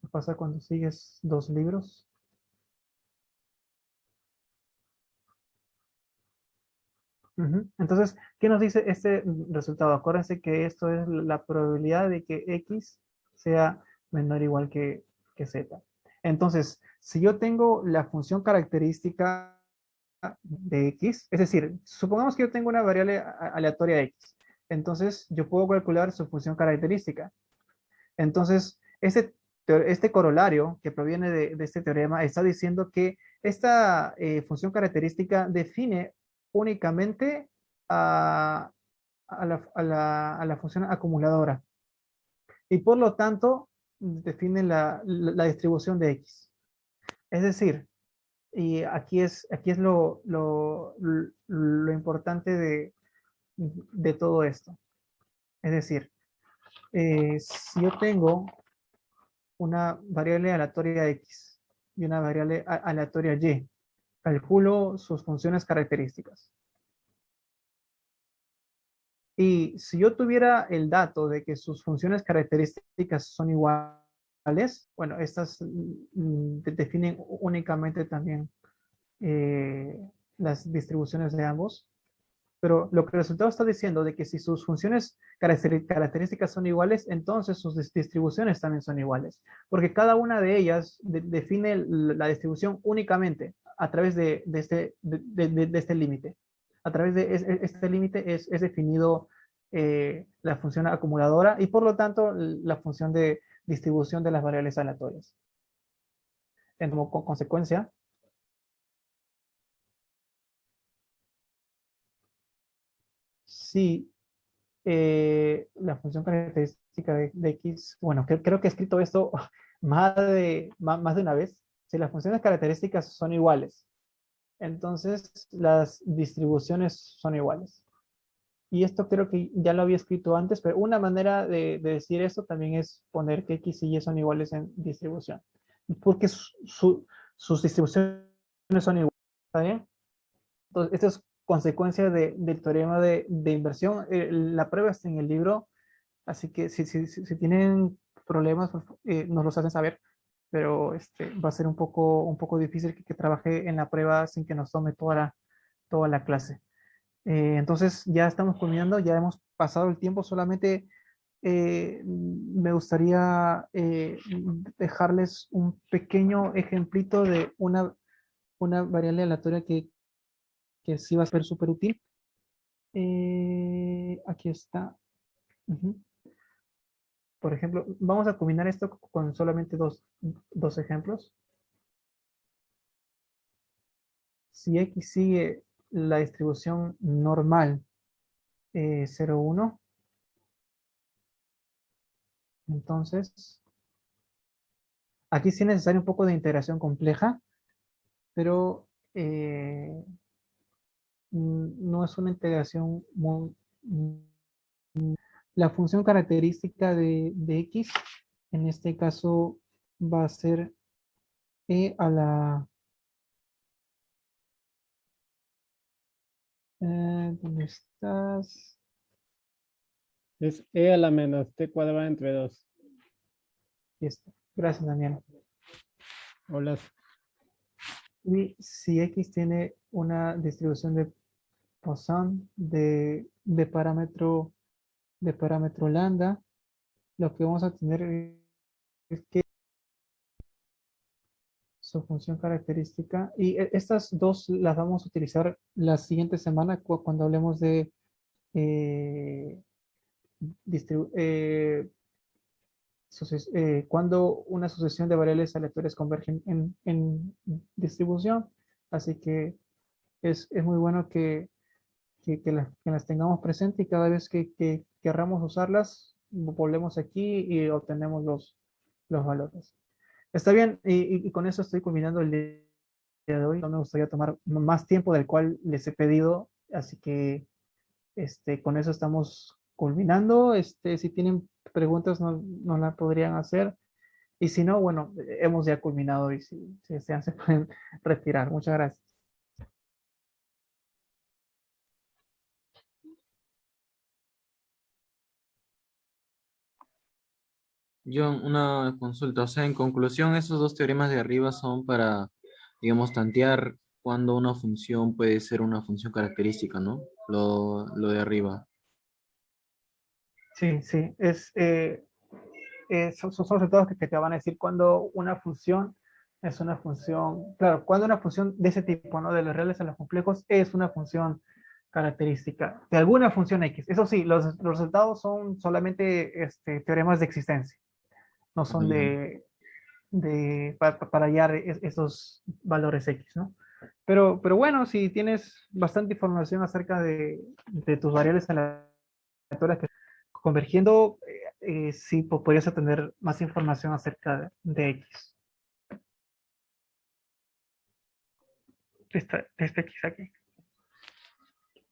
¿Qué pasa cuando sigues dos libros? Entonces, ¿qué nos dice este resultado? Acuérdense que esto es la probabilidad de que X sea menor o igual que Z. Entonces, si yo tengo la función característica de X, es decir, supongamos que yo tengo una variable aleatoria X, entonces yo puedo calcular su función característica. Entonces, este corolario que proviene de este teorema está diciendo que esta función característica define únicamente a, a la función acumuladora y por lo tanto define la distribución de X. Es decir, y aquí es lo importante de todo esto. Es decir, si yo tengo una variable aleatoria X y una variable aleatoria Y, calculo sus funciones características. Y si yo tuviera el dato de que sus funciones características son iguales, bueno, estas definen únicamente también las distribuciones de ambos. Pero lo que el resultado está diciendo de que si sus funciones características son iguales, entonces sus distribuciones también son iguales. Porque cada una de ellas define la distribución únicamente a través de este límite. A través de este límite es definido la función acumuladora y por lo tanto la función de distribución de las variables aleatorias. Como consecuencia, si la función característica de X, bueno, creo que he escrito esto más de una vez. Si las funciones características son iguales, entonces las distribuciones son iguales. Y esto creo que ya lo había escrito antes, pero una manera de decir esto también es poner que X y Y son iguales en distribución. Porque sus distribuciones son iguales. ¿Está bien? Entonces, esto es consecuencia del teorema de inversión. La prueba está en el libro, así que si tienen problemas, nos los hacen saber, pero va a ser un poco difícil que trabaje en la prueba sin que nos tome toda la clase. Entonces ya estamos culminando, ya hemos pasado el tiempo, solamente me gustaría dejarles un pequeño ejemplito de una variable aleatoria que sí va a ser súper útil. Aquí está. Ujú. Por ejemplo, vamos a combinar esto con solamente dos ejemplos. Si X sigue la distribución normal 0, 1, entonces aquí sí es necesario un poco de integración compleja, pero no es una integración muy... La función característica de X, en este caso, va a ser E a la... ¿dónde estás? Es e a la menos t cuadrada entre 2. Aquí está. Gracias, Daniel. Hola. Y si X tiene una distribución de Poisson de parámetro lambda, lo que vamos a tener es que su función característica, y estas dos las vamos a utilizar la siguiente semana cuando hablemos de eh, cuando una sucesión de variables aleatorias convergen en distribución. Así que es muy bueno que las tengamos presentes y cada vez que querramos usarlas, volvemos aquí y obtenemos los valores. Está bien, y con eso estoy culminando el día de hoy. No me gustaría tomar más tiempo del cual les he pedido, así que con eso estamos culminando. Si tienen preguntas, no la podrían hacer. Y si no, bueno, hemos ya culminado y si desean se pueden retirar. Muchas gracias. John, una consulta. O sea, en conclusión, esos dos teoremas de arriba son para, digamos, tantear cuándo una función puede ser una función característica, ¿no? Lo de arriba. Sí, sí, son resultados que te van a decir cuando una función es una función, claro, cuando una función de ese tipo, ¿no? De los reales a los complejos, es una función característica de alguna función X. Eso sí, los resultados son solamente teoremas de existencia, no son para hallar esos valores X, ¿no? Pero bueno, si tienes bastante información acerca de tus variables aleatorias que convergiendo, sí podrías obtener más información acerca de X. Este X aquí.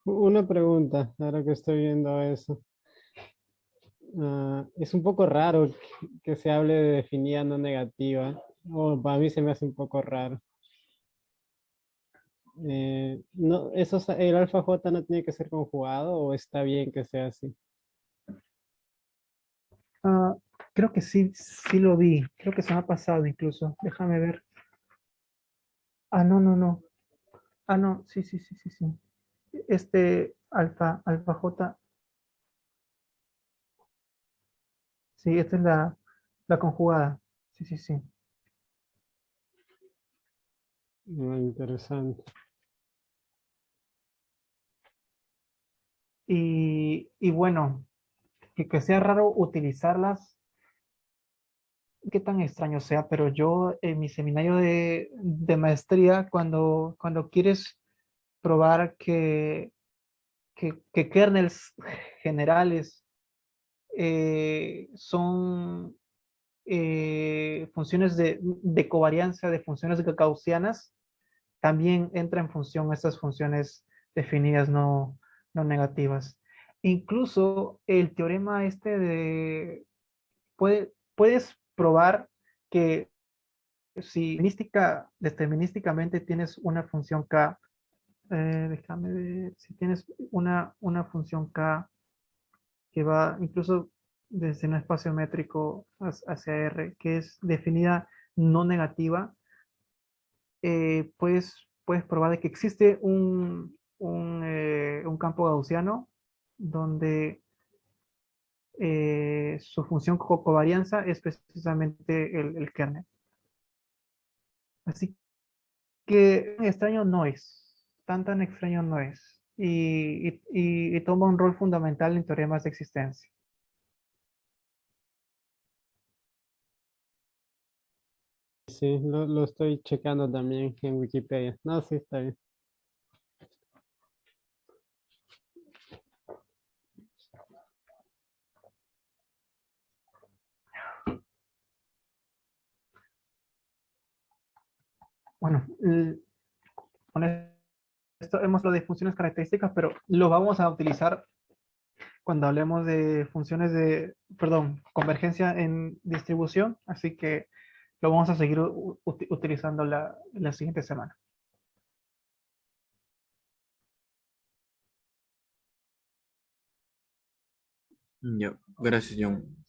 Una pregunta, ahora que estoy viendo eso. Es un poco raro que se hable de definida no negativa, o para mí se me hace un poco raro. No, ¿el alfa J no tiene que ser conjugado o está bien que sea así? Ah, creo que sí lo vi. Creo que se me ha pasado incluso. Déjame ver. No, no, no. No, sí, sí, sí, sí, sí. alfa J. Sí, esta es la conjugada. Sí, sí, sí. Interesante. Y bueno, que sea raro utilizarlas, qué tan extraño sea, pero yo en mi seminario de maestría, cuando quieres probar que kernels generales son funciones de covarianza de funciones gaussianas, también entra en función estas funciones definidas no negativas. Incluso el teorema este puedes probar que si determinísticamente tienes una función k, déjame ver, si tienes una función k que va incluso desde un espacio métrico hacia R, que es definida no negativa, puedes probar de que existe un campo gaussiano donde su función covarianza es precisamente el kernel. Así que extraño no es, tan extraño no es. Y toma un rol fundamental en teoremas de existencia. Sí, lo estoy checando también en Wikipedia. No, sí, está bien. Bueno, con esto hemos hablado de funciones características, pero lo vamos a utilizar cuando hablemos de funciones perdón, convergencia en distribución, así que lo vamos a seguir utilizando la siguiente semana. Ya, gracias, John.